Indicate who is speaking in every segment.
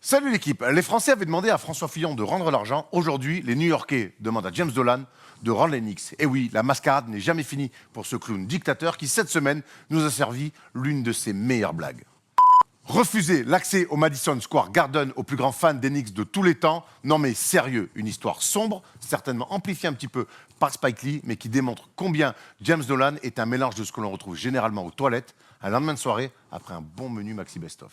Speaker 1: Salut l'équipe. Les Français avaient demandé à François Fillon de rendre l'argent. Aujourd'hui, les New-Yorkais demandent à James Dolan de rendre les Knicks. Et oui, la mascarade n'est jamais finie pour ce clown dictateur qui, cette semaine, nous a servi l'une de ses meilleures blagues. Refuser l'accès au Madison Square Garden aux plus grands fans des Knicks de tous les temps. Non mais sérieux, une histoire sombre, certainement amplifiée un petit peu par Spike Lee, mais qui démontre combien James Dolan est un mélange de ce que l'on retrouve généralement aux toilettes, un lendemain de soirée, après un bon menu Maxi Best-of.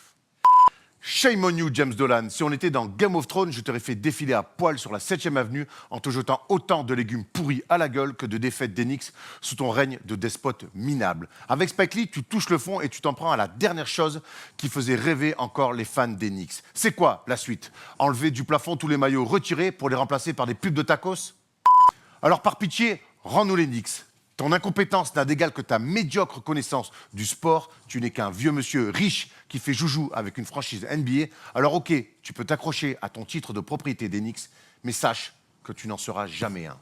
Speaker 1: Shame on you, James Dolan. Si on était dans Game of Thrones, je t'aurais fait défiler à poil sur la 7e avenue en te jetant autant de légumes pourris à la gueule que de défaites d'Enix sous ton règne de despote minable. Avec Spike Lee, tu touches le fond et tu t'en prends à la dernière chose qui faisait rêver encore les fans d'Enix. C'est quoi la suite? Enlever du plafond tous les maillots retirés pour les remplacer par des pubs de tacos? Alors par pitié, rends-nous les Knicks. Ton incompétence n'a d'égal que ta médiocre connaissance du sport. Tu n'es qu'un vieux monsieur riche qui fait joujou avec une franchise NBA. Alors ok, tu peux t'accrocher à ton titre de propriété des Knicks, mais sache que tu n'en seras jamais un.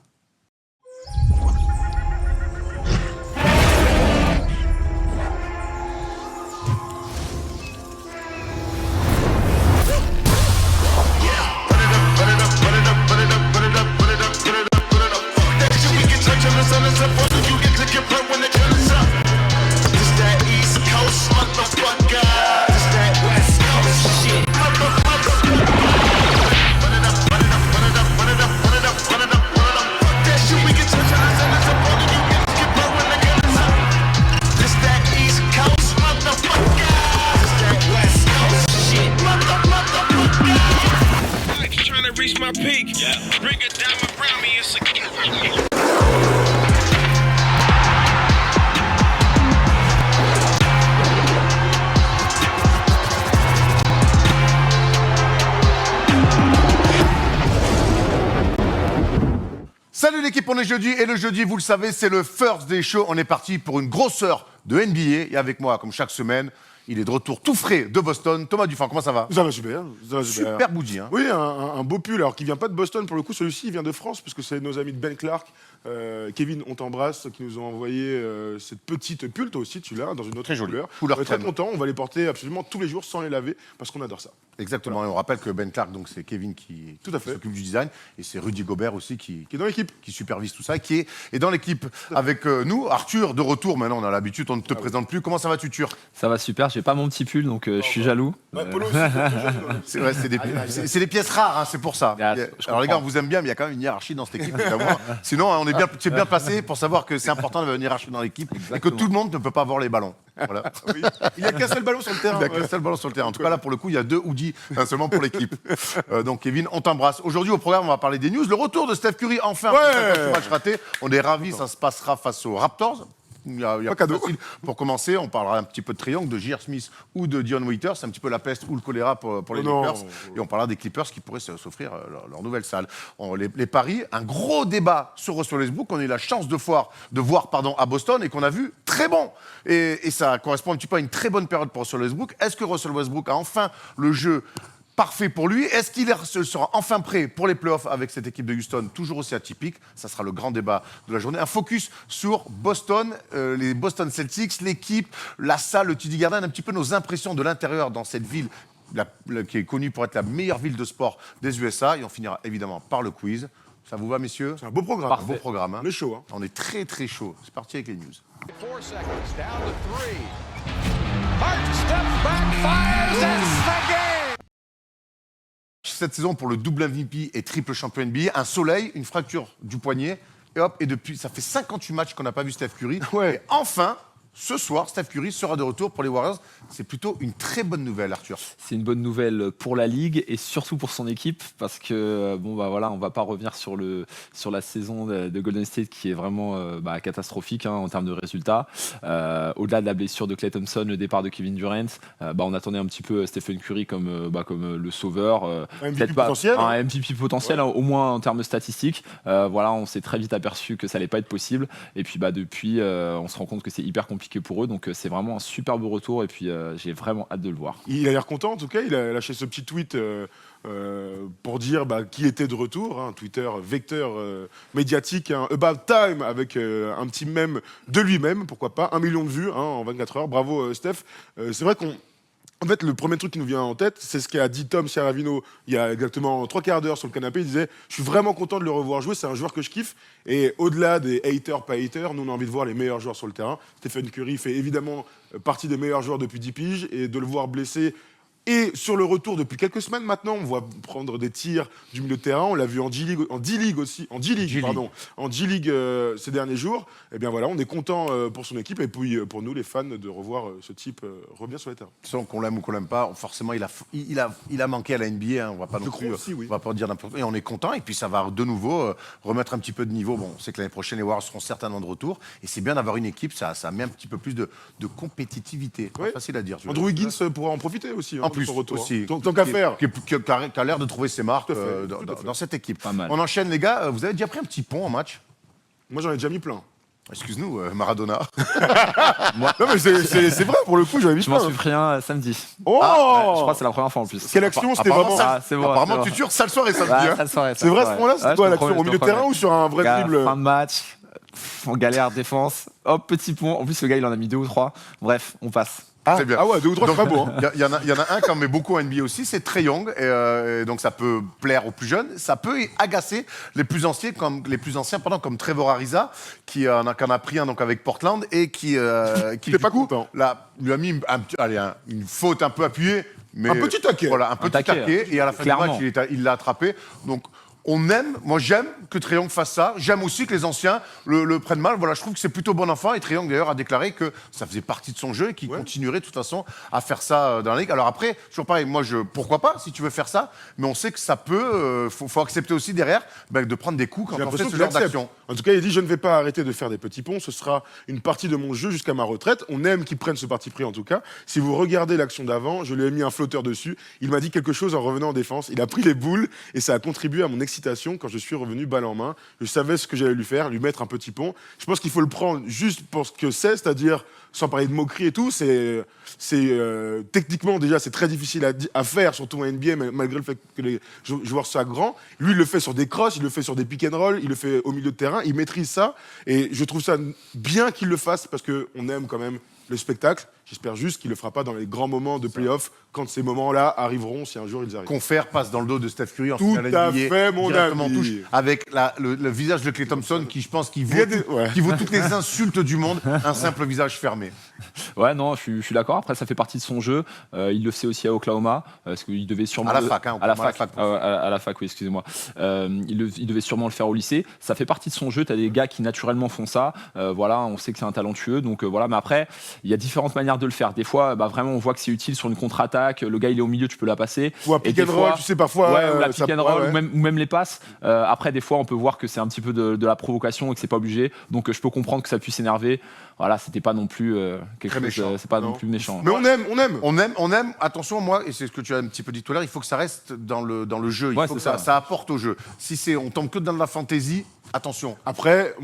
Speaker 2: Reach my peak. Yeah. Bring it down around me. It's a
Speaker 1: Salut l'équipe, on est jeudi et le jeudi, vous le savez, c'est le First Day Show. On est parti pour une grosse heure de NBA et avec moi, comme chaque semaine, il est de retour tout frais de Boston. Thomas Dufan, comment ça va?
Speaker 3: Ça va super. Ça va super.
Speaker 1: Super bougie, hein.
Speaker 3: Oui, un beau pull, alors qui vient pas de Boston pour le coup, celui-ci il vient de France, parce que c'est nos amis de Ben Clark, Kevin, on t'embrasse, qui nous ont envoyé cette petite pull, toi aussi tu l'as, dans une autre
Speaker 1: Très jolie.
Speaker 3: couleur.
Speaker 1: Couleur
Speaker 3: On est très
Speaker 1: crème.
Speaker 3: content, on va les porter absolument tous les jours sans les laver, parce qu'on adore ça.
Speaker 1: Exactement,
Speaker 3: Voilà.
Speaker 1: et on rappelle que Ben Clark, donc c'est Kevin qui
Speaker 3: Tout à fait.
Speaker 1: s'occupe du design, et c'est Rudy Gobert aussi qui
Speaker 3: Qui est dans l'équipe.
Speaker 1: supervise tout ça, qui est dans l'équipe avec nous. Arthur, de retour, maintenant on a l'habitude, on ne te présente plus. Comment ça va, Tutur?
Speaker 4: Ça va super, j'ai pas mon petit pull donc je suis jaloux.
Speaker 3: Ouais, Polo aussi, c'est très jeune.
Speaker 1: C'est vrai, c'est des pièces rares, hein, c'est pour ça.
Speaker 4: Ah,
Speaker 1: Alors
Speaker 4: je comprends.
Speaker 1: les gars, on vous aime bien, mais il y a quand même une hiérarchie dans cette équipe. Évidemment. Sinon, on est bien placé pour savoir que c'est important d'avoir une hiérarchie dans l'équipe et que
Speaker 4: Exactement.
Speaker 1: tout le monde ne peut pas avoir les ballons. Voilà.
Speaker 3: Oui. Il n'y a qu'un seul ballon sur le terrain.
Speaker 1: Il n'y a qu'un seul ballon sur le terrain. En tout cas, là, pour le coup, il y a 2 hoodies seulement pour l'équipe. Donc, Kevin, on t'embrasse. Aujourd'hui, au programme, on va parler des news. Le retour de Steph Curry, enfin,
Speaker 3: Ouais.
Speaker 1: après ce match raté. On est ravis, ça se passera face aux Raptors. Il y a
Speaker 3: Pas cadeau.
Speaker 1: facile. Pour commencer, on parlera un petit peu de triangle, de J.R. Smith ou de Dion Waiters. C'est un petit peu la peste ou le choléra pour les
Speaker 3: Oh non.
Speaker 1: Clippers. Et on parlera des Clippers qui pourraient s'offrir leur nouvelle salle. Les paris, un gros débat sur Russell Westbrook qu'on a eu la chance de voir à Boston et qu'on a vu très bon. Et ça correspond un petit peu à une très bonne période pour Russell Westbrook. Est-ce que Russell Westbrook a enfin le jeu parfait pour lui? Est-ce qu'il sera enfin prêt pour les playoffs avec cette équipe de Houston, toujours aussi atypique? Ça sera le grand débat de la journée. Un focus sur Boston, les Boston Celtics, l'équipe, la salle, le TD Garden, un petit peu nos impressions de l'intérieur dans cette ville qui est connue pour être la meilleure ville de sport des USA. Et on finira évidemment par le quiz. Ça vous va, messieurs?
Speaker 3: C'est un beau programme.
Speaker 1: Un beau programme. Hein.
Speaker 3: On est chaud. Hein.
Speaker 1: On est très très chaud. C'est parti avec les news.
Speaker 5: 4 seconds, down to 3. Hart steps back, fires, it's the game!
Speaker 1: Cette saison pour le double MVP et triple champion NBA, un soleil, une fracture du poignet, et hop, et depuis, ça fait 58 matchs qu'on n'a pas vu Steph Curry.
Speaker 3: Ouais.
Speaker 1: Et enfin, ce soir, Steph Curry sera de retour pour les Warriors. C'est plutôt une très bonne nouvelle, Arthur.
Speaker 4: C'est une bonne nouvelle pour la ligue et surtout pour son équipe parce que bon bah voilà, on va pas revenir sur la saison de Golden State qui est vraiment catastrophique en termes de résultats. Au-delà de la blessure de Klay Thompson, le départ de Kevin Durant, on attendait un petit peu Stephen Curry comme le sauveur,
Speaker 3: Un MVP
Speaker 4: peut-être pas
Speaker 3: potentiel, hein.
Speaker 4: un MVP potentiel
Speaker 3: Ouais.
Speaker 4: au moins en termes statistiques. On s'est très vite aperçu que ça allait pas être possible et puis depuis on se rend compte que c'est hyper compliqué pour eux, donc c'est vraiment un superbe retour et puis j'ai vraiment hâte de le voir.
Speaker 3: Il a l'air content en tout cas, il a lâché ce petit tweet pour dire qu'il était de retour, hein, Twitter vecteur médiatique, hein, About Time, avec un petit mème de lui-même, pourquoi pas, 1 million de vues hein, en 24 heures, bravo Steph. C'est vrai qu'on En fait, le premier truc qui nous vient en tête, c'est ce qu'a dit Tom Ciaravino il y a exactement 3 quarts d'heure sur le canapé. Il disait « Je suis vraiment content de le revoir jouer, c'est un joueur que je kiffe. » Et au-delà des haters, pas haters, nous on a envie de voir les meilleurs joueurs sur le terrain. Stephen Curry fait évidemment partie des meilleurs joueurs depuis 10 piges. Et de le voir blessé et sur le retour depuis quelques semaines maintenant, on voit prendre des tirs du milieu de terrain. On l'a vu en D-League aussi, en G-League ces derniers jours. Et bien voilà, on est content pour son équipe et puis pour nous les fans de revoir ce type revenir sur les terrains.
Speaker 1: Sans qu'on l'aime ou qu'on l'aime pas, forcément il a manqué à la NBA. On va pas non plus,
Speaker 3: aussi, oui.
Speaker 1: on va pas dire n'importe quoi. Et on est content. Et puis ça va de nouveau remettre un petit peu de niveau. Bon, on sait que l'année prochaine les Warriors seront certainement de retour. Et c'est bien d'avoir une équipe. Ça met un petit peu plus de compétitivité. Pas
Speaker 3: Oui.
Speaker 1: facile à dire.
Speaker 3: Andrew Wiggins pourra en profiter aussi.
Speaker 1: En
Speaker 3: De
Speaker 1: plus,
Speaker 3: son retour,
Speaker 1: aussi.
Speaker 3: Tant qu'à faire.
Speaker 1: Qui a l'air de trouver ses marques
Speaker 3: Tout à fait, tout à fait.
Speaker 1: dans cette équipe.
Speaker 4: Pas mal.
Speaker 1: On enchaîne, les gars. Vous avez déjà pris un petit pont en match?
Speaker 3: Moi j'en ai déjà mis plein.
Speaker 1: Excuse-nous, Maradona.
Speaker 3: Non mais c'est vrai, pour le coup, j'avais mis
Speaker 4: Je m'en
Speaker 3: plein.
Speaker 4: suis pris un samedi.
Speaker 3: Oh
Speaker 4: Ouais, je crois que c'est la première fois en plus.
Speaker 3: Quelle action, c'était
Speaker 1: Apparemment,
Speaker 3: vraiment...
Speaker 4: Ah, c'est bon,
Speaker 1: Apparemment,
Speaker 4: c'est bon.
Speaker 1: tu tures sale soirée samedi.
Speaker 4: Ouais,
Speaker 1: hein.
Speaker 4: ça le soirée,
Speaker 3: C'est vrai à ce moment-là, c'était quoi l'action? Au milieu de terrain ou sur un vrai dribble?
Speaker 4: Fin de match, on galère, défense, hop, petit pont. En plus, le gars, il en a mis 2 ou 3. Bref, on passe.
Speaker 1: Très bien.
Speaker 3: Ah ouais, 2 ou 3, c'est pas beau. Hein.
Speaker 1: Il y en a un qui en met beaucoup en NBA aussi, c'est Trae Young. Et donc ça peut plaire aux plus jeunes, ça peut agacer les plus anciens, comme Trevor Ariza, qui en a pris un donc avec Portland et qui
Speaker 3: T'es pas content.
Speaker 1: lui a mis une faute un peu appuyée, mais
Speaker 3: Un petit taquet.
Speaker 1: Voilà, un petit
Speaker 4: taquet,
Speaker 1: taquet. Et à la fin
Speaker 4: clairement.
Speaker 1: du match, il l'a attrapé. Donc moi j'aime que Trae Young fasse ça. J'aime aussi que les anciens le prennent mal. Voilà, je trouve que c'est plutôt bon enfant. Et Trae Young d'ailleurs a déclaré que ça faisait partie de son jeu et qu'il continuerait de toute façon à faire ça dans la ligue. Alors après, toujours pareil, pourquoi pas si tu veux faire ça, mais on sait que ça peut. Faut accepter aussi derrière de prendre des coups quand
Speaker 3: J'ai
Speaker 1: on fait
Speaker 3: l'impression
Speaker 1: ce
Speaker 3: qu'il
Speaker 1: genre
Speaker 3: accepte.
Speaker 1: d'action.
Speaker 3: En tout cas, il dit « Je ne vais pas arrêter de faire des petits ponts, ce sera une partie de mon jeu jusqu'à ma retraite. » On aime qu'il prenne ce parti pris en tout cas. Si vous regardez l'action d'avant, je lui ai mis un flotteur dessus. Il m'a dit quelque chose en revenant en défense. Il a pris les boules et ça a contribué à mon excitation quand je suis revenu balle en main. Je savais ce que j'allais lui faire, lui mettre un petit pont. Je pense qu'il faut le prendre juste pour ce que c'est, c'est-à-dire, sans parler de moquerie et tout, techniquement déjà c'est très difficile à faire, surtout en NBA, malgré le fait que les joueurs soient grands. Lui, il le fait sur des crosses, il le fait sur des pick and roll, il le fait au milieu de terrain, il maîtrise ça. Et je trouve ça bien qu'il le fasse parce qu'on aime quand même le spectacle. J'espère juste qu'il ne le fera pas dans les grands moments de play-off, quand ces moments-là arriveront, si un jour ils arrivent.
Speaker 1: Confère passe dans le dos de Steph Curry en
Speaker 3: Tout
Speaker 1: finale
Speaker 3: à
Speaker 1: NBA,
Speaker 3: fait, mon
Speaker 1: directement en
Speaker 3: ami.
Speaker 1: touche, avec le visage de Klay Thompson qui, je pense, qui vaut
Speaker 3: Ouais.
Speaker 1: toutes les insultes du monde, un simple visage fermé.
Speaker 4: Ouais, non, je suis d'accord. Après, ça fait partie de son jeu. Il le sait aussi à Oklahoma, parce qu'il devait sûrement
Speaker 1: À la fac, hein,
Speaker 4: à la
Speaker 1: Oklahoma,
Speaker 4: fac,
Speaker 1: à la fac.
Speaker 4: à la fac, oui, excusez-moi. Il devait sûrement le faire au lycée. Ça fait partie de son jeu. T'as des gars qui naturellement font ça. Voilà, on sait que c'est un talentueux. Donc voilà. Mais après, il y a différentes manières de le faire. Des fois, vraiment, on voit que c'est utile sur une contre-attaque. Le gars, il est au milieu, tu peux la passer.
Speaker 3: Ou un pick and roll, tu sais, parfois.
Speaker 4: Ouais, ou la
Speaker 3: ça-
Speaker 4: pick and roll,
Speaker 3: ouais, ouais.
Speaker 4: ou même les passes. Après, des fois, on peut voir que c'est un petit peu de la provocation et que c'est pas obligé. Donc, je peux comprendre que ça puisse énerver. Voilà, c'était pas non plus quelque
Speaker 1: Très
Speaker 4: chose.
Speaker 1: méchant.
Speaker 4: C'est pas non
Speaker 3: Non.
Speaker 4: plus méchant.
Speaker 3: Mais on aime.
Speaker 1: On aime, attention, moi, et c'est ce que tu as un petit peu dit tout à l'heure, il faut que ça reste dans le jeu. Il
Speaker 4: Ouais,
Speaker 1: faut que
Speaker 4: c'est ça.
Speaker 1: ça apporte au jeu. Si on tombe que dans de la fantaisie, attention.
Speaker 3: Après,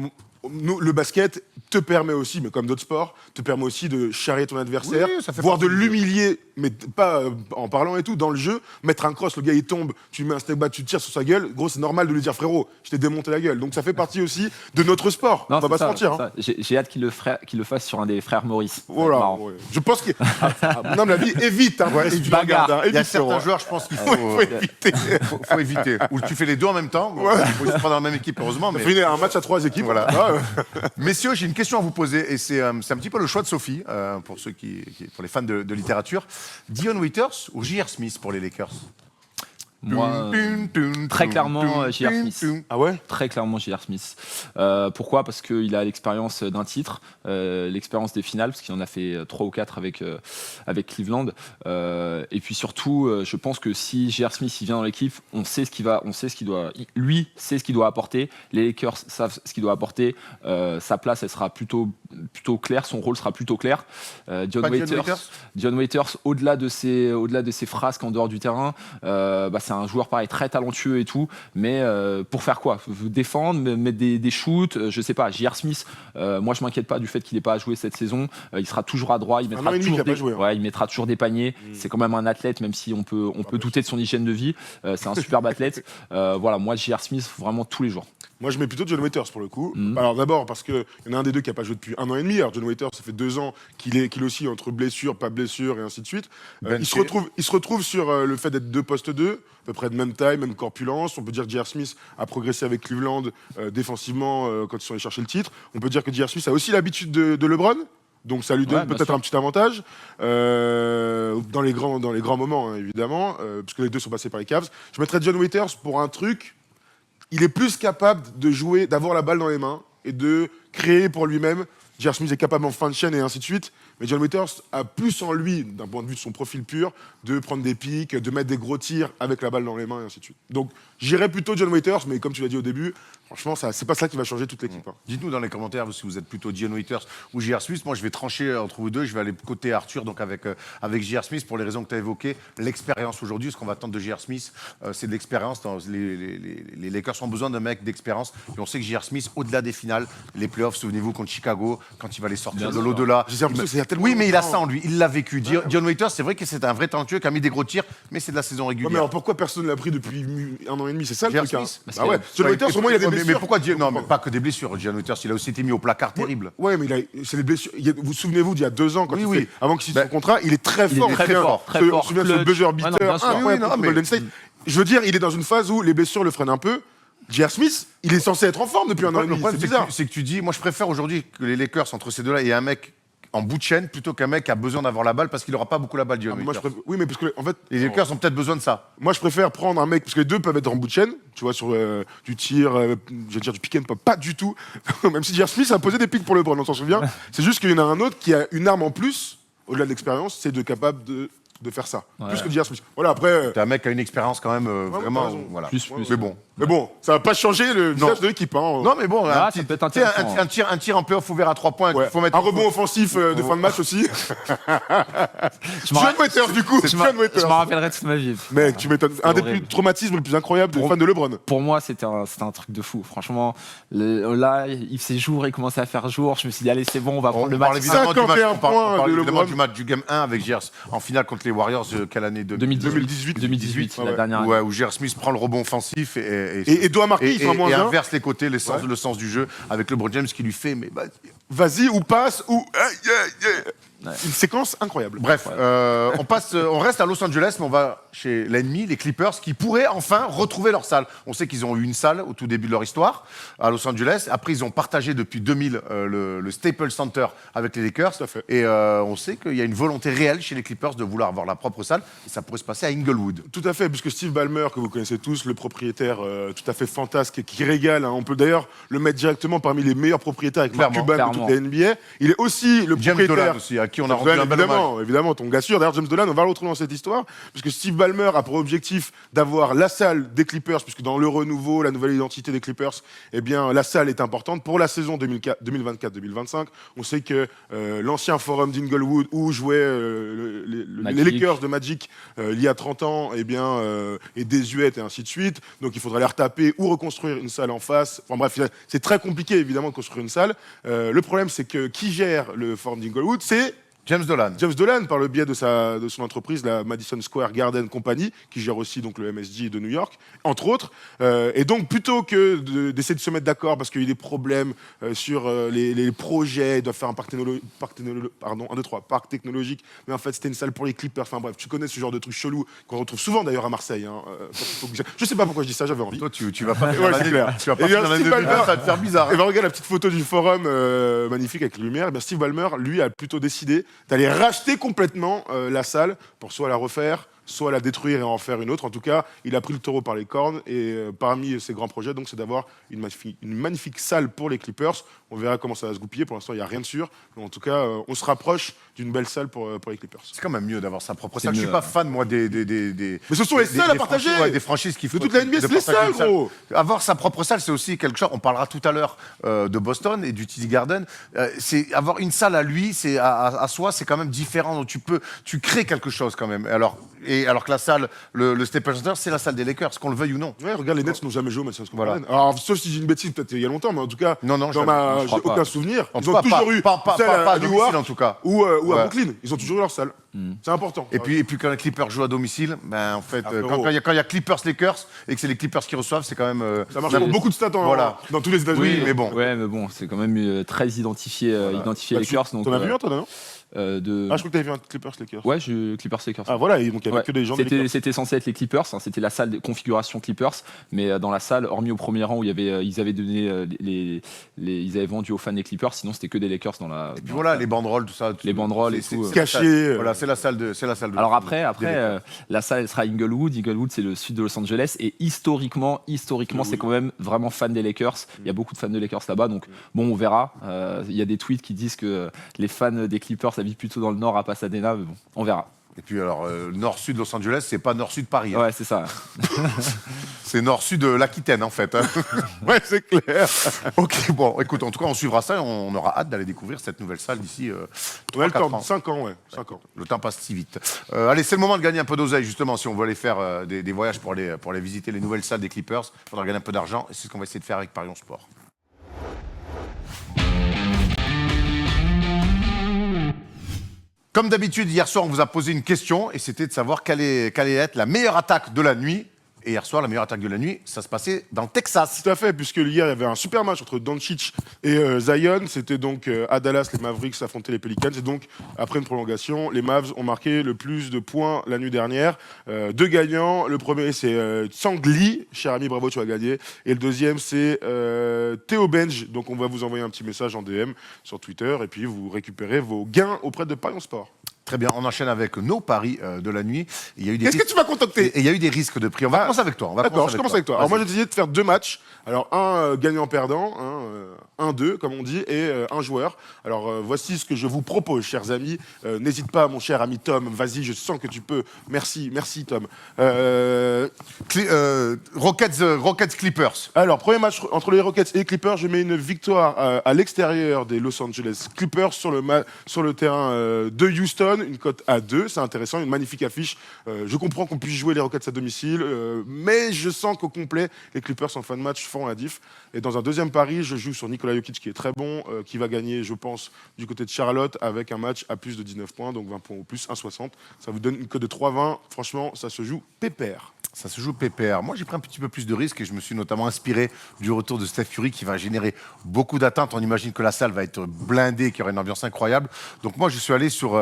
Speaker 3: le basket te permet aussi, mais comme d'autres sports, te permet aussi de charrier ton adversaire,
Speaker 1: Oui, ça fait
Speaker 3: voire de
Speaker 1: partie du jeu.
Speaker 3: l'humilier, mais pas en parlant et tout, dans le jeu, mettre un cross, le gars il tombe, tu lui mets un step back, tu tires sur sa gueule, gros c'est normal de lui dire frérot, je t'ai démonté la gueule. Donc ça fait partie aussi de notre sport, on va
Speaker 4: c'est
Speaker 3: pas
Speaker 4: ça,
Speaker 3: se mentir.
Speaker 4: c'est
Speaker 3: Hein.
Speaker 4: ça. J'ai hâte qu'il le fasse sur un des frères Maurice.
Speaker 3: Voilà,
Speaker 4: Marrant.
Speaker 3: ouais. Je pense qu'il mon âme la vie, évite, hein,
Speaker 1: Ouais,
Speaker 3: si tu
Speaker 4: bagarre.
Speaker 3: regardes, hein,
Speaker 1: Il y a
Speaker 3: évite, frérot,
Speaker 1: certains
Speaker 3: hein.
Speaker 1: joueurs, je pense qu'il
Speaker 3: faut éviter.
Speaker 1: faut éviter. Ou tu fais les deux en même temps. Bon, ils sont pas dans la même équipe, heureusement.
Speaker 3: On
Speaker 1: Mais...
Speaker 3: finit un match à 3 équipes.
Speaker 1: Voilà.
Speaker 3: Ah,
Speaker 1: Messieurs, j'ai une question à vous poser, et c'est un petit peu le choix de Sophie, pour ceux pour les fans de littérature. Dion Waiters ou J.R. Smith pour les Lakers?
Speaker 4: Moi, très clairement, J.R. Smith.
Speaker 3: Ah ouais.
Speaker 4: Très clairement, J.R. Smith. Pourquoi? Parce qu'il a l'expérience d'un titre, l'expérience des finales, parce qu'il en a fait 3 ou 4 avec Cleveland. Et puis surtout, je pense que si J.R. Smith il vient dans l'équipe, on sait ce qu'il doit. Lui sait ce qu'il doit apporter. Les Lakers savent ce qu'il doit apporter. Sa place, elle sera plutôt claire. Son rôle sera plutôt clair. Dion Waiters, au-delà de ses frasques en dehors du terrain, c'est un joueur pareil très talentueux et tout, mais pour faire quoi? Défendre, mettre des shoots, je sais pas. J.R. Smith, moi je m'inquiète pas du fait qu'il n'ait pas joué cette saison. Il sera toujours à droit, il mettra il mettra toujours des paniers. C'est quand même un athlète, même si on peut douter de son hygiène de vie. C'est un superbe athlète. Voilà, moi J.R. Smith vraiment tous les jours.
Speaker 3: Moi, je mets plutôt John Waiters pour le coup. Alors d'abord parce qu'il y en a un des deux qui n'a pas joué depuis 1 an et demi. Alors John Waiters, ça fait 2 ans qu'il oscille entre blessure, pas blessure et ainsi de suite. Il se retrouve sur le fait d'être 2 postes 2, à peu près de même taille, même corpulence. On peut dire que J.R. Smith a progressé avec Cleveland défensivement quand ils sont allés chercher le titre. On peut dire que J.R. Smith a aussi l'habitude de LeBron. Donc ça lui donne peut-être un petit avantage dans les grands moments, hein, évidemment, puisque les deux sont passés par les Cavs. Je mettrais John Waiters pour un truc. Il est plus capable de jouer, d'avoir la balle dans les mains et de créer pour lui-même. J.R. Smith est capable en fin de chaîne et ainsi de suite. Mais John Waiters a plus en lui, d'un point de vue de son profil pur, de prendre des pics, de mettre des gros tirs avec la balle dans les mains et ainsi de suite. Donc j'irais plutôt John Waiters, mais comme tu l'as dit au début, franchement, c'est pas ça qui va changer toute l'équipe. Hein.
Speaker 1: Dites-nous dans les commentaires si vous êtes plutôt John Waiters ou J.R. Smith. Moi, je vais trancher entre vous deux. Je vais aller côté Arthur, donc avec J.R. Smith, pour les raisons que tu as évoquées. L'expérience aujourd'hui, ce qu'on va attendre de J.R. Smith, c'est de l'expérience. Les Lakers ont besoin d'un mec d'expérience. Et on sait que J.R. Smith, au-delà des finales, les playoffs, souvenez-vous, contre Chicago, quand il va les sortir de l'au-delà. Oui, mais il a ça en lui. Il l'a vécu. John Waiters, c'est vrai que c'est un vrai talentueux qui a mis des gros tirs, mais c'est de la saison régulière.
Speaker 3: Mais alors pourquoi personne ne l'a pris depuis 1 an et demi? C'est ça le
Speaker 1: J.R.
Speaker 3: truc.
Speaker 1: Smith
Speaker 3: Ah ouais. John Waiters, au moins, il a des blessures.
Speaker 1: Mais pourquoi Non, mais pas que des blessures. John Waiters, il a aussi été mis au placard terrible.
Speaker 3: Ouais, mais c'est les blessures. Vous souvenez-vous d'il y a 2 ans, quand avant qu'il signe son
Speaker 1: Ben,
Speaker 3: contrat, il est très fort.
Speaker 4: très fort.
Speaker 3: On se souvient de ce buzzer beater.
Speaker 4: bien sûr.
Speaker 3: Contre Golden State. Je veux dire, il est dans une phase où les blessures le freinent un peu. J.R. Smith, il est censé être en forme depuis 1 an et demi. C'est bizarre.
Speaker 1: C'est que tu dis, moi je préfère aujourd'hui que les Lakers, entre ces deux-là, aient un mec en bout de chaîne plutôt qu'un mec qui a besoin d'avoir la balle parce qu'il n'aura pas beaucoup la balle.
Speaker 3: Oui, mais parce que en fait,
Speaker 1: les Lakers ont peut-être besoin de ça.
Speaker 3: Moi, je préfère prendre un mec parce que les deux peuvent être en bout de chaîne. Tu vois, sur du tir, je veux dire du pick and pop, pas du tout. Même si J.R. Smith a posé des pics pour le LeBron, on s'en souvient. C'est juste qu'il y en a un autre qui a une arme en plus, au-delà de l'expérience, c'est capable de faire ça. Plus que J.R. Smith. Voilà, après.
Speaker 1: T'as un mec qui a une expérience quand même vraiment. Voilà.
Speaker 4: Plus.
Speaker 1: Mais bon,
Speaker 3: ça va pas changer le visage de l'équipe. Hein.
Speaker 1: Non, mais bon,
Speaker 4: ça peut être intéressant.
Speaker 1: un tir en playoff ouvert à 3 points.
Speaker 3: Ouais.
Speaker 1: Faut mettre
Speaker 3: Un rebond offensif de fin de match aussi.
Speaker 4: Je
Speaker 3: John Waiters, du coup. John
Speaker 4: me
Speaker 3: Waiters.
Speaker 4: rappellerai toute ma vie.
Speaker 3: Mec, tu m'étonnes. Un des
Speaker 4: horrible.
Speaker 3: plus traumatismes les plus incroyables des fans de LeBron.
Speaker 4: Pour moi, c'était un truc de fou. Franchement, là, il faisait jour, il commençait à faire jour. Je me suis dit, allez, c'est bon, on va prendre le
Speaker 1: On parle
Speaker 4: match.
Speaker 1: évidemment du match,
Speaker 3: 51 points de LeBron.
Speaker 1: du match du Game 1 avec J.R. en finale contre les Warriors. Quelle année
Speaker 4: 2018, la dernière année.
Speaker 1: Ouais, où J.R. Smith prend le rebond offensif
Speaker 3: Et doit marquer, il fait un moins
Speaker 1: et
Speaker 3: 1.
Speaker 1: inverse les côtés, le sens du jeu avec LeBron James qui lui fait mais
Speaker 3: Vas-y, ou passe, ou. Une séquence incroyable.
Speaker 1: Bref, on reste à Los Angeles, mais on va chez l'ennemi, les Clippers, qui pourraient enfin retrouver leur salle. On sait qu'ils ont eu une salle au tout début de leur histoire à Los Angeles. Après, ils ont partagé depuis 2000 le Staples Center avec les Lakers.
Speaker 3: Tout à fait.
Speaker 1: Et on sait qu'il y a une volonté réelle chez les Clippers de vouloir avoir la propre salle. Et ça pourrait se passer à Inglewood.
Speaker 3: Tout à fait, puisque Steve Ballmer, que vous connaissez tous, le propriétaire tout à fait fantasque qui régale, hein, on peut d'ailleurs le mettre directement parmi les meilleurs propriétaires avec Mark Cuban de toute la NBA. Il est aussi le
Speaker 1: James
Speaker 3: propriétaire.
Speaker 1: Dolan aussi, à qui on a rendu un bel hommage.
Speaker 3: Évidemment, ton gars sûr. D'ailleurs, James Dolan, on va le retrouver dans cette histoire, puisque Steve Ballmer a pour objectif d'avoir la salle des Clippers, puisque dans le renouveau, la nouvelle identité des Clippers, eh bien, la salle est importante pour la saison 2024-2025. On sait que l'ancien forum d'Inglewood, où jouaient les Lakers de Magic il y a 30 ans, eh bien, est désuète et ainsi de suite. Donc, il faudrait les retaper ou reconstruire une salle en face. Enfin bref, c'est très compliqué, évidemment, de construire une salle. Le problème, c'est que qui gère le forum d'Inglewood, c'est
Speaker 1: James Dolan.
Speaker 3: James Dolan, par le biais de son entreprise, la Madison Square Garden Company, qui gère aussi donc, le MSG de New York, entre autres. Et donc, plutôt que d'essayer de se mettre d'accord parce qu'il y a des problèmes sur les projets, ils doivent faire un parc technologique, mais en fait, c'était une salle pour les Clippers. Enfin bref, tu connais ce genre de trucs chelous qu'on retrouve souvent d'ailleurs à Marseille. Hein, je sais pas pourquoi je dis ça, j'avais envie.
Speaker 1: Toi, tu vas pas
Speaker 3: Ouais, c'est clair.
Speaker 1: Tu vas pas
Speaker 3: Et bien,
Speaker 1: faire l'année
Speaker 3: Steve
Speaker 1: 2020,
Speaker 3: Ballmer-
Speaker 1: ça va te faire bizarre.
Speaker 3: Et ben regarde la petite photo du forum magnifique avec les lumières. Et bien, Steve Ballmer, lui, a plutôt décidé d'aller racheter complètement la salle pour soit la refaire, soit la détruire et en faire une autre. En tout cas, il a pris le taureau par les cornes et parmi ses grands projets, donc, c'est d'avoir une magnifique salle pour les Clippers. On verra comment ça va se goupiller. Pour l'instant, il n'y a rien de sûr. Mais en tout cas, on se rapproche d'une belle salle pour les Clippers.
Speaker 1: C'est quand même mieux d'avoir sa propre salle. Je
Speaker 4: mieux,
Speaker 1: suis pas fan, moi, des
Speaker 3: Mais ce sont les salles à partager.
Speaker 1: des franchises qui
Speaker 3: De toute la NBA, c'est les salles, gros.
Speaker 1: Avoir sa propre salle, c'est aussi quelque chose. On parlera tout à l'heure de Boston et du TD Garden. C'est avoir une salle à lui, c'est à soi, c'est quand même différent. Donc tu crées quelque chose quand même. Alors que la salle, le Staples Center, c'est la salle des Lakers, qu'on le veuille ou non.
Speaker 3: Ouais, regarde, les Nets n'ont jamais joué au Madison Square
Speaker 1: Voilà.
Speaker 3: Garden. Alors, sauf si j'ai une bêtise, peut-être il y a longtemps, mais en tout cas,
Speaker 1: Non,
Speaker 3: j'ai
Speaker 4: crois
Speaker 3: aucun
Speaker 4: pas.
Speaker 3: souvenir.
Speaker 1: En
Speaker 3: Ils
Speaker 1: tout
Speaker 3: ont
Speaker 1: cas,
Speaker 3: toujours eu
Speaker 1: pas
Speaker 3: celle
Speaker 1: à
Speaker 3: à
Speaker 1: domicile,
Speaker 3: Newark
Speaker 1: en tout cas.
Speaker 3: ou à
Speaker 1: Ouais.
Speaker 3: Brooklyn. Ils ont toujours eu leur salle. C'est important.
Speaker 1: Et puis quand les Clippers jouent à domicile, ben, en fait,
Speaker 3: frérot.
Speaker 1: quand il y a Clippers-Lakers et que c'est les Clippers qui reçoivent, c'est quand même...
Speaker 3: Ça marche pour beaucoup de stats
Speaker 1: Voilà.
Speaker 3: dans tous les États-Unis.
Speaker 1: Oui, mais bon.
Speaker 4: Ouais, mais bon, c'est quand même très identifié,
Speaker 3: Bah,
Speaker 4: Lakers. Donc,
Speaker 3: T'en as vu un, toi, non
Speaker 4: de...
Speaker 3: Ah, je crois que t'avais vu un Clippers Lakers.
Speaker 4: Ouais, Clippers Lakers.
Speaker 3: Ah, voilà, et donc il y avait
Speaker 4: Ouais.
Speaker 3: que des gens de Lakers.
Speaker 4: C'était censé être les Clippers, hein, c'était la salle de configuration Clippers, mais dans la salle, hormis au premier rang où il y avait, ils avaient donné ils avaient vendu aux fans des Clippers, sinon c'était que des Lakers dans la.
Speaker 1: Et puis voilà, les banderoles, tout ça.
Speaker 4: Les banderoles et tout,
Speaker 1: c'est
Speaker 3: Caché,
Speaker 1: la salle- Voilà, c'est la salle de.
Speaker 4: Alors après,
Speaker 1: des Lakers.
Speaker 4: la salle elle sera à Inglewood. Inglewood, c'est le sud de Los Angeles, et historiquement, c'est quand même vraiment fan des Lakers. Il y a beaucoup de fans de Lakers là-bas, donc bon, on verra. Il y a des tweets qui disent que les fans des Clippers habitent plutôt dans le nord à Pasadena, mais bon, on verra.
Speaker 1: Et puis alors, nord-sud Los Angeles, c'est pas nord-sud Paris. hein.
Speaker 4: Ouais, c'est ça.
Speaker 1: C'est nord-sud l'Aquitaine, en fait. hein.
Speaker 3: Ouais, c'est clair.
Speaker 1: Ok, bon, écoute, en tout cas, on suivra ça et on aura hâte d'aller découvrir cette nouvelle salle d'ici
Speaker 3: On a le
Speaker 1: 3-4
Speaker 3: temps,
Speaker 1: ans.
Speaker 3: 5 ans, ouais. 5 ans.
Speaker 1: Le temps passe si vite. Allez, c'est le moment de gagner un peu d'oseille, justement. Si on veut aller faire des voyages pour aller visiter les nouvelles salles des Clippers, il faudra gagner un peu d'argent. Et c'est ce qu'on va essayer de faire avec Parions Sport. Comme d'habitude, hier soir, on vous a posé une question et c'était de savoir quelle allait être la meilleure attaque de la nuit. Et hier soir, la meilleure attaque de la nuit, ça se passait dans le Texas.
Speaker 3: Tout à fait, puisque hier, il y avait un super match entre Doncic et Zion. C'était donc à Dallas, les Mavericks affrontaient les Pelicans. Et donc, après une prolongation, les Mavs ont marqué le plus de points la nuit dernière. Deux gagnants. Le premier, c'est Tsang Lee. Cher ami, bravo, tu as gagné. Et le deuxième, c'est Theo Benj. Donc, on va vous envoyer un petit message en DM sur Twitter. Et puis, vous récupérez vos gains auprès de Parions Sport.
Speaker 1: Très bien, on enchaîne avec nos paris de la nuit. Il y a eu des
Speaker 3: Qu'est-ce que
Speaker 1: risques-
Speaker 3: tu m'as contacté
Speaker 1: Et il y a eu des risques de prix. On va commencer avec toi.
Speaker 3: D'accord, je commence avec toi. Alors moi j'ai
Speaker 1: Vas-y.
Speaker 3: décidé de faire deux matchs. Alors un gagnant-perdant, 1-2 comme on dit, et un joueur. Alors voici ce que je vous propose, chers amis. N'hésite pas, mon cher ami Tom. Vas-y, je sens que tu peux. Merci Tom.
Speaker 1: Rockets Clippers.
Speaker 3: Alors premier match entre les Rockets et les Clippers, je mets une victoire à l'extérieur des Los Angeles Clippers sur le terrain de Houston, une cote à 2. C'est intéressant, une magnifique affiche. Je comprends qu'on puisse jouer les Rockets à domicile, mais je sens qu'au complet, les Clippers en fin de match font la diff. Et dans un deuxième pari, je joue sur Nikola Jokic qui est très bon, qui va gagner, je pense, du côté de Charlotte avec un match à plus de 19 points, donc 20 points au plus, 1,60. Ça vous donne une cote de 3,20. Franchement, ça se joue pépère.
Speaker 1: Ça se joue pépère. Moi, j'ai pris un petit peu plus de risques et je me suis notamment inspiré du retour de Steph Curry qui va générer beaucoup d'attentes. On imagine que la salle va être blindée, qu'il y aura une ambiance incroyable. Donc moi, je suis allé sur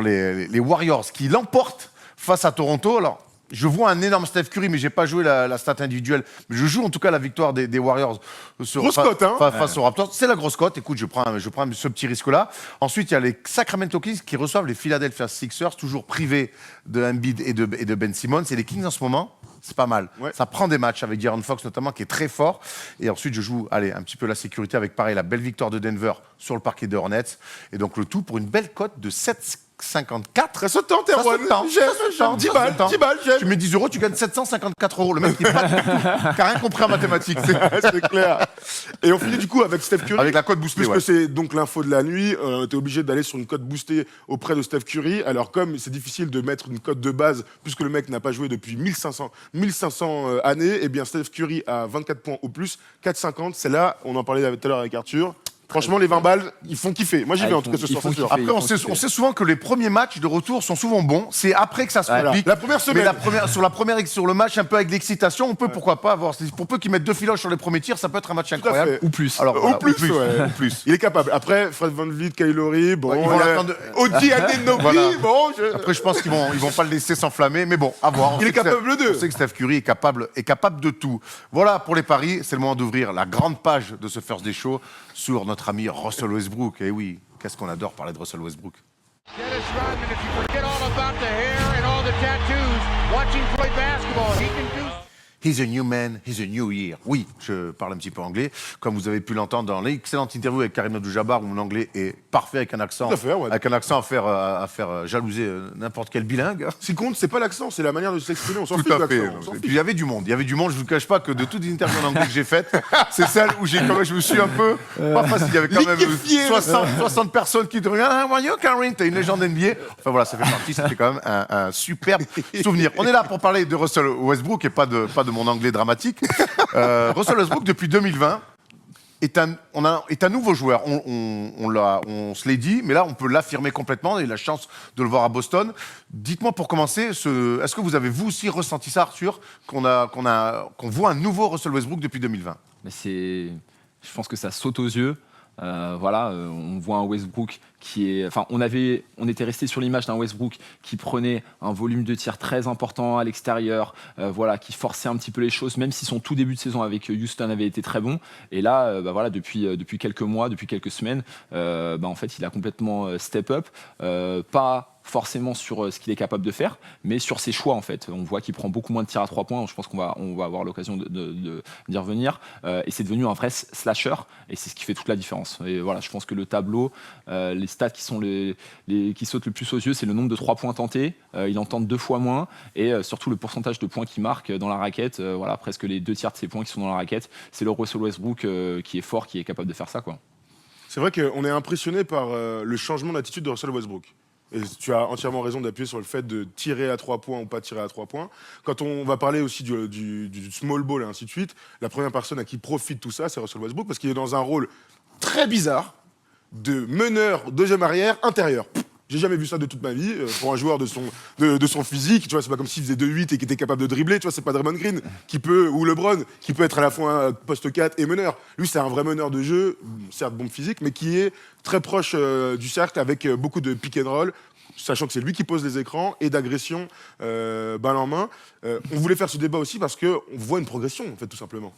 Speaker 1: les Warriors qui l'emportent face à Toronto. Alors, je vois un énorme Steph Curry, mais j'ai pas joué la stat individuelle. Mais je joue en tout cas la victoire des Warriors
Speaker 3: Grosse cote, hein.
Speaker 1: face aux Raptors. C'est la grosse cote. Écoute, je prends ce petit risque-là. Ensuite, il y a les Sacramento Kings qui reçoivent les Philadelphia Sixers, toujours privés de Embiid et de Ben Simmons. Et les Kings en ce moment, c'est pas mal.
Speaker 3: Ouais.
Speaker 1: Ça prend des matchs avec De'Aaron Fox notamment, qui est très fort. Et ensuite, je joue, allez, un petit peu la sécurité avec pareil la belle victoire de Denver sur le parquet des Hornets. Et donc le tout pour une belle cote de 7,54.
Speaker 3: Ça se tente,
Speaker 1: Ça
Speaker 3: Erwan.
Speaker 1: se tente,
Speaker 3: J'aime,
Speaker 1: ça se tente,
Speaker 3: 10
Speaker 1: ça
Speaker 3: balles,
Speaker 1: se tente.
Speaker 3: 10 balles, j'aime.
Speaker 1: Tu mets 10 euros, tu gagnes 754 euros. Le mec qui n'a rien compris en mathématiques.
Speaker 3: C'est clair. Et on finit du coup avec Steph Curry.
Speaker 1: Avec la cote boostée,
Speaker 3: Puisque
Speaker 1: ouais.
Speaker 3: c'est donc l'info de la nuit, t'es obligé d'aller sur une cote boostée auprès de Steph Curry. Alors comme c'est difficile de mettre une cote de base, puisque le mec n'a pas joué depuis 1500 années, eh bien Steph Curry a 24 points au plus, 4,50. C'est là, on en parlait tout à l'heure avec Arthur. Franchement, les 20 balles, ils font kiffer. Moi, j'y vais en tout cas ce soir, c'est sûr.
Speaker 4: kiffer.
Speaker 1: Après, on sait souvent que les premiers matchs de retour sont souvent bons. C'est après que ça se complique.
Speaker 3: La première semaine.
Speaker 1: Mais sur le match, un peu avec l'excitation, on peut pourquoi pas avoir. Pour peu qu'ils mettent 2 filoches sur les premiers tirs, ça peut être un match incroyable.
Speaker 3: fait.
Speaker 4: Ou plus.
Speaker 1: Alors,
Speaker 3: Au
Speaker 1: voilà,
Speaker 3: plus,
Speaker 1: ou
Speaker 3: ouais.
Speaker 1: ou plus.
Speaker 3: Il est capable. Après, Fred VanVleet, Kylori, bon,
Speaker 1: Ouais, ils vont l'attendre.
Speaker 3: Odi Anunoby,
Speaker 1: Voilà.
Speaker 3: bon,
Speaker 1: Après, je pense qu'ils vont pas le laisser s'enflammer, mais bon, à voir. On
Speaker 3: Il
Speaker 1: sait
Speaker 3: est
Speaker 1: que
Speaker 3: capable
Speaker 1: Steph-
Speaker 3: d'eux.
Speaker 1: On sait que Steph Curry est capable de tout. Voilà pour les paris. C'est le moment d'ouvrir la grande page de ce First Day Show sur notre ami Russell Westbrook. Et oui, qu'est-ce qu'on adore parler de Russell Westbrook.
Speaker 5: Dennis Rodman, if you forget all about the hair and all the tattoos, watching play basketball, he can do.
Speaker 1: He's a new man, he's a new year. Oui, je parle un petit peu anglais. Comme vous avez pu l'entendre dans l'excellente interview avec Karim Abdul-Jabbar, où mon anglais est parfait avec un accent,
Speaker 3: Tout à fait, ouais.
Speaker 1: avec un accent à faire jalouser n'importe quel bilingue.
Speaker 3: Ce qui compte, c'est pas l'accent, c'est la manière de s'exprimer. On s'en
Speaker 1: Tout
Speaker 3: fiche de
Speaker 1: à fait.
Speaker 3: l'accent. on s'en
Speaker 1: Et
Speaker 3: fiche.
Speaker 1: puis il y avait du monde. Je vous cache pas que de toutes les interviews en anglais que j'ai faites, c'est celle où je me suis un peu pas facile. Il y avait quand même
Speaker 3: Liquéfié.
Speaker 1: 60 personnes qui te regardent. Ah, voyons, Karim, t'es une légende NBA. Enfin voilà, ça fait partie. C'était quand même un superbe souvenir. On est là pour parler de Russell Westbrook et pas de mon anglais dramatique. Russell Westbrook depuis 2020. est un nouveau joueur. On se l'est dit, mais là, on peut l'affirmer complètement. On a eu la chance de le voir à Boston. Dites-moi pour commencer, est-ce que vous avez vous aussi ressenti ça, Arthur, qu'on voit un nouveau Russell Westbrook depuis 2020?
Speaker 4: Mais je pense que ça saute aux yeux. On voit un Westbrook qui est. Enfin, on était resté sur l'image d'un Westbrook qui prenait un volume de tir très important à l'extérieur, qui forçait un petit peu les choses, même si son tout début de saison avec Houston avait été très bon. Et là, depuis quelques mois, depuis quelques semaines, en fait, il a complètement step up. Pas forcément sur ce qu'il est capable de faire, mais sur ses choix en fait. On voit qu'il prend beaucoup moins de tirs à 3 points, je pense qu'on va avoir l'occasion d'y revenir, et c'est devenu un vrai slasher, et c'est ce qui fait toute la différence. Et voilà, je pense que le tableau, les stats qui sautent le plus aux yeux, c'est le nombre de 3 points tentés, il en tente 2 fois moins, et surtout le pourcentage de points qu'il marque dans la raquette, presque les 2 tiers de ses points qui sont dans la raquette, c'est le Russell Westbrook qui est fort, qui est capable de faire ça, quoi.
Speaker 3: C'est vrai qu'on est impressionné par le changement d'attitude de Russell Westbrook. Et tu as entièrement raison d'appuyer sur le fait de tirer à 3 points ou pas tirer à 3 points. Quand on va parler aussi du small ball et ainsi de suite, la première personne à qui profite tout ça, c'est Russell Westbrook, parce qu'il est dans un rôle très bizarre de meneur, deuxième arrière, intérieur. J'ai jamais vu ça de toute ma vie. Pour un joueur de son physique, tu vois, c'est pas comme s'il faisait 2-8 et qu'il était capable de dribbler. Tu vois, c'est pas Draymond Green ou LeBron qui peut être à la fois poste 4 et meneur. Lui, c'est un vrai meneur de jeu, certes bon physique, mais qui est très proche du cercle avec beaucoup de pick and roll, sachant que c'est lui qui pose les écrans et d'agression balle en main. On voulait faire ce débat aussi parce qu'on voit une progression, en fait, tout simplement.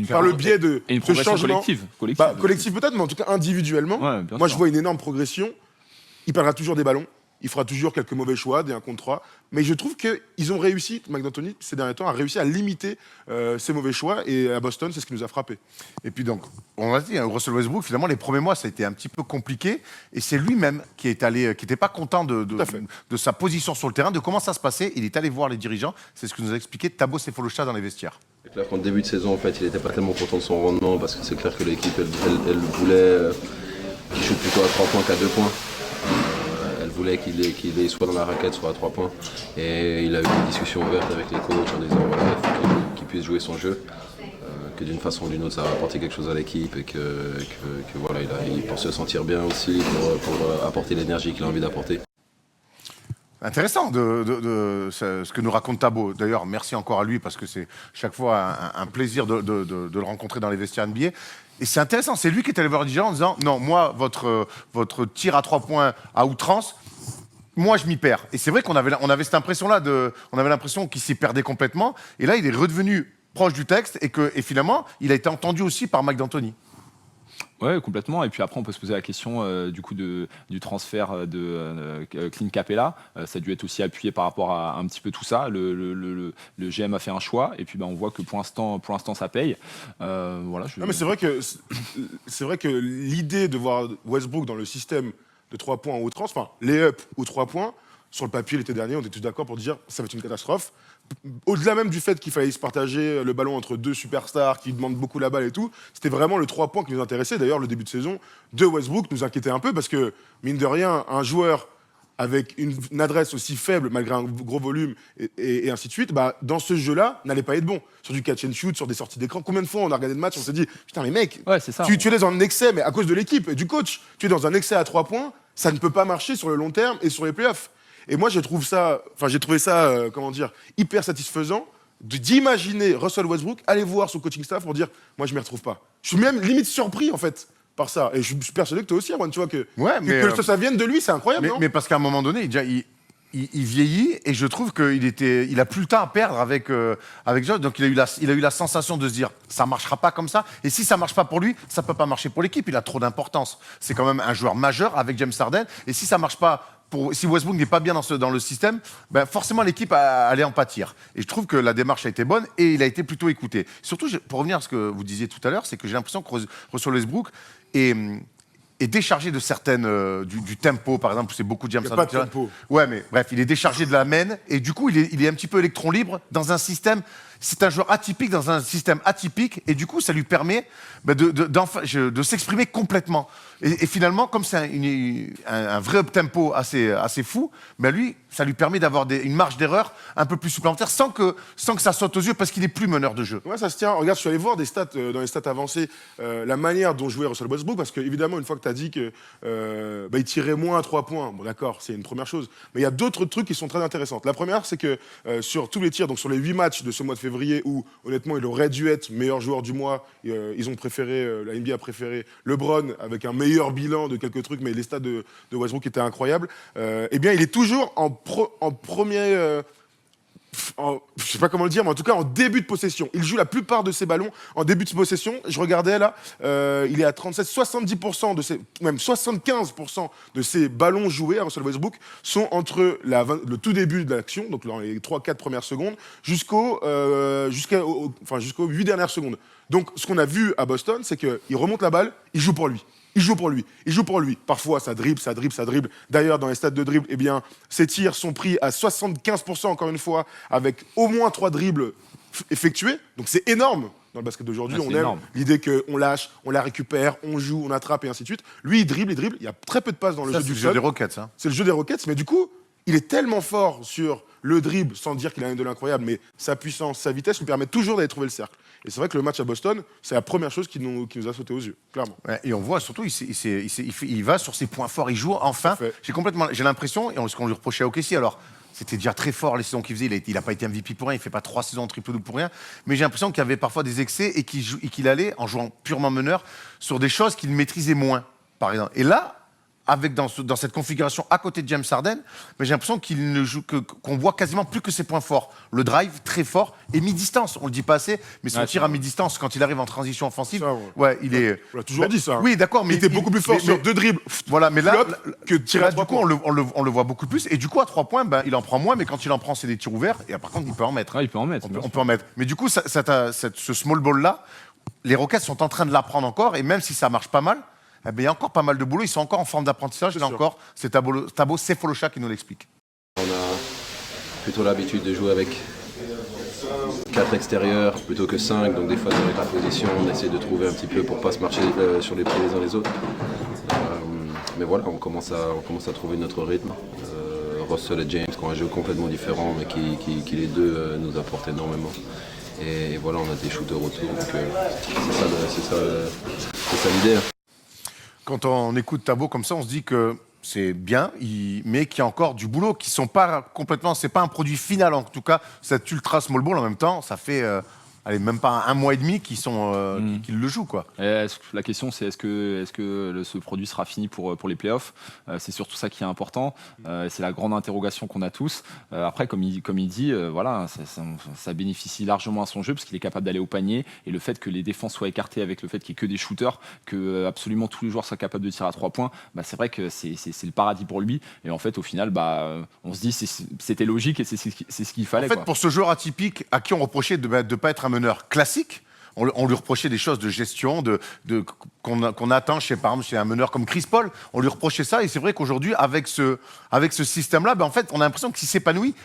Speaker 3: Par le biais de
Speaker 4: une
Speaker 3: ce changement
Speaker 4: collective.
Speaker 3: Collectif peut-être, mais en tout cas individuellement.
Speaker 4: Ouais,
Speaker 3: moi, je vois une énorme progression. Il perdra toujours des ballons. Il fera toujours quelques mauvais choix, des 1 contre 3. Mais je trouve qu'ils ont réussi, Mike D'Antoni, ces derniers temps, a réussi à limiter ces mauvais choix. Et à Boston, c'est ce qui nous a frappé.
Speaker 1: Et puis donc, on l'a dit, Russell Westbrook, finalement, les premiers mois, ça a été un petit peu compliqué. Et c'est lui-même qui n'était pas content de sa position sur le terrain, de comment ça se passait. Il est allé voir les dirigeants. C'est ce que nous a expliqué Thabo Sefolosha dans les vestiaires.
Speaker 6: C'est clair qu'en début de saison, en fait, il n'était pas tellement content de son rendement parce que c'est clair que l'équipe, elle voulait qu'il shoot plutôt à 3 points qu'à 2 points. Elle voulait qu'il est soit dans la raquette, soit à 3 points. Et il a eu des discussions ouvertes avec les coachs en disant il faut qu'il puisse jouer son jeu. Que d'une façon ou d'une autre, ça va apporter quelque chose à l'équipe et il pense se sentir bien aussi pour apporter l'énergie qu'il a envie d'apporter.
Speaker 1: Intéressant ce que nous raconte Thabo. D'ailleurs, merci encore à lui parce que c'est chaque fois un plaisir de le rencontrer dans les vestiaires NBA. Et c'est intéressant, c'est lui qui est allé voir les dirigeants en disant non, moi, votre tir à 3 points à outrance, moi, je m'y perds. Et c'est vrai qu'on avait cette impression-là, on avait l'impression qu'il s'y perdait complètement. Et là, il est redevenu proche du texte et finalement, il a été entendu aussi par Mike D'Antoni.
Speaker 4: Ouais, complètement. Et puis après, on peut se poser la question du transfert de Clint Capella. Ça a dû être aussi appuyé par rapport à un petit peu tout ça. Le GM a fait un choix, et puis on voit que pour l'instant, ça paye.
Speaker 3: Non, mais c'est vrai que l'idée de voir Westbrook dans le système de 3 points en outrance, enfin, les up ou 3 points, sur le papier l'été dernier, on était tous d'accord pour dire ça va être une catastrophe. Au-delà même du fait qu'il fallait se partager le ballon entre 2 superstars qui demandent beaucoup la balle et tout, c'était vraiment le 3 points qui nous intéressait. D'ailleurs, le début de saison de Westbrook nous inquiétait un peu parce que, mine de rien, un joueur avec une adresse aussi faible, malgré un gros volume et ainsi de suite, dans ce jeu-là, n'allait pas être bon. Sur du catch and shoot, sur des sorties d'écran. Combien de fois on a regardé le match, on s'est dit putain, mais mec,
Speaker 4: c'est ça,
Speaker 3: tu es dans un excès, mais à cause de l'équipe et du coach, tu es dans un excès à 3 points, ça ne peut pas marcher sur le long terme et sur les playoffs. Et moi, j'ai trouvé ça, hyper satisfaisant d'imaginer Russell Westbrook aller voir son coaching staff pour dire, moi, je m'y retrouve pas. Je suis même limite surpris, en fait, par ça. Et je suis persuadé que toi aussi, Erwan, tu vois, que ça vienne de lui, c'est incroyable, non ?
Speaker 1: Mais parce qu'à un moment donné, il vieillit et je trouve qu'il a plus le temps à perdre avec Josh. Donc il a eu la sensation de se dire ça marchera pas comme ça. Et si ça marche pas pour lui, ça peut pas marcher pour l'équipe. Il a trop d'importance. C'est quand même un joueur majeur avec James Harden. Et si ça marche pas, si Westbrook n'est pas bien dans le système, forcément l'équipe allait en pâtir. Et je trouve que la démarche a été bonne et il a été plutôt écouté. Surtout, pour revenir à ce que vous disiez tout à l'heure, c'est que j'ai l'impression que Russell Westbrook est déchargé de certaines du tempo, par exemple, c'est beaucoup James
Speaker 3: Il y a pas de
Speaker 1: Harden.
Speaker 3: tempo.
Speaker 1: Ouais, mais bref, il est déchargé de la main et du coup, il est un petit peu électron libre dans un système. C'est un joueur atypique dans un système atypique et du coup, ça lui permet de s'exprimer complètement. Et finalement, comme c'est un vrai up-tempo assez fou, ben lui, ça lui permet d'avoir une marge d'erreur un peu plus supplémentaire sans que ça saute aux yeux parce qu'il est plus meneur de jeu.
Speaker 3: Ouais, ça se tient. Regarde, je suis allé voir des stats, dans les stats avancées, la manière dont jouait Russell Westbrook, parce qu'évidemment, une fois que tu as dit qu'il tirait moins à 3 points, bon d'accord, c'est une première chose, mais il y a d'autres trucs qui sont très intéressants. La première, c'est que sur tous les tirs, donc sur les 8 matchs de ce mois de février, où honnêtement, il aurait dû être meilleur joueur du mois, ils ont préféré, la NBA a préféré LeBron avec un meilleur bilan de quelques trucs, mais les stats de Westbrook étaient incroyables, eh bien, il est toujours en premier... je sais pas comment le dire, mais en tout cas en début de possession. Il joue la plupart de ses ballons en début de possession. Je regardais là, il est à 37, 70% même 75% de ses ballons joués à Russell Westbrook sont entre le tout début de l'action, donc dans les 3-4 premières secondes, jusqu'aux 8 dernières secondes. Donc ce qu'on a vu à Boston, c'est qu'il remonte la balle, il joue pour lui. Il joue pour lui. Parfois, ça dribble. D'ailleurs, dans les stats de dribble, eh bien, ses tirs sont pris à 75%, encore une fois, avec au moins 3 dribbles effectués. Donc, c'est énorme. Dans le basket d'aujourd'hui, on aime l'idée qu'on lâche, on la récupère, on joue, on attrape, et ainsi de suite. Lui, il dribble. Il y a très peu de passes dans le jeu du
Speaker 1: C'est le jeu des Rockets. Hein.
Speaker 3: C'est le jeu des Rockets, mais du coup, il est tellement fort sur le dribble, sans dire qu'il a un de l'incroyable, mais sa puissance, sa vitesse lui permet toujours d'aller trouver le cercle. Et c'est vrai que le match à Boston, c'est la première chose qui nous a sauté aux yeux, clairement.
Speaker 1: Ouais, et on voit surtout, il va sur ses points forts, il joue enfin. J'ai l'impression, et ce qu'on lui reprochait à OKC, alors c'était déjà très fort les saisons qu'il faisait, il n'a pas été MVP pour rien, il ne fait pas 3 saisons en triple-double pour rien, mais j'ai l'impression qu'il y avait parfois des excès et qu'il allait, en jouant purement meneur, sur des choses qu'il maîtrisait moins, par exemple. Et là, dans cette configuration à côté de James Harden, mais j'ai l'impression qu'il ne joue qu'on voit quasiment plus que ses points forts. Le drive très fort et mi-distance, on le dit pas assez, mais son tir à mi-distance quand il arrive en transition offensive,
Speaker 3: ça,
Speaker 1: il est.
Speaker 3: On l'a toujours dit ça. Hein.
Speaker 1: Oui, d'accord, mais
Speaker 3: il était beaucoup plus fort sur 2 dribbles.
Speaker 1: Voilà, mais là,
Speaker 3: que tirer à 3
Speaker 1: du coup, on le voit beaucoup plus. Et du coup, à 3 points, il en prend moins, mais quand il en prend, c'est des tirs ouverts. Et par contre, il peut en mettre.
Speaker 4: Ah, il peut en mettre.
Speaker 1: On peut en mettre. Mais du coup, ce small ball là, les Rockets sont en train de l'apprendre encore, et même si ça marche pas mal. Eh bien, il y a encore pas mal de boulot, ils sont encore en forme d'apprentissage. Là encore, c'est Thabo Sefolosha qui nous l'explique.
Speaker 6: On a plutôt l'habitude de jouer avec 4 extérieurs plutôt que 5, donc des fois avec la position, on essaie de trouver un petit peu pour pas se marcher sur les pieds les uns les autres. Mais voilà, on commence à trouver notre rythme. Russell et James qui ont un jeu complètement différent, mais qui les deux nous apportent énormément. Et voilà, on a des shooters autour, donc c'est ça l'idée.
Speaker 1: Quand on écoute Thabo comme ça, on se dit que c'est bien, mais qu'il y a encore du boulot, qui sont pas complètement. C'est pas un produit final en tout cas. Cet ultra small ball en même temps, ça fait même pas 1 mois et demi qu'ils le jouent quoi.
Speaker 4: La question c'est est-ce que ce produit sera fini pour les playoffs. C'est surtout ça qui est important. C'est la grande interrogation qu'on a tous. Après comme il dit, voilà, ça bénéficie largement à son jeu parce qu'il est capable d'aller au panier et le fait que les défenses soient écartées avec le fait qu'il n'y ait que des shooters, que absolument tous les joueurs soient capables de tirer à 3 points, c'est vrai que c'est le paradis pour lui. Et en fait au final on se dit c'était logique et c'est ce qu'il fallait.
Speaker 1: En fait pour ce joueur atypique à qui on reprochait de ne pas être un meneur classique, on lui reprochait des choses de gestion, qu'on attend par exemple chez un meneur comme Chris Paul, on lui reprochait ça et c'est vrai qu'aujourd'hui avec ce système-là, en fait on a l'impression qu'il s'épanouit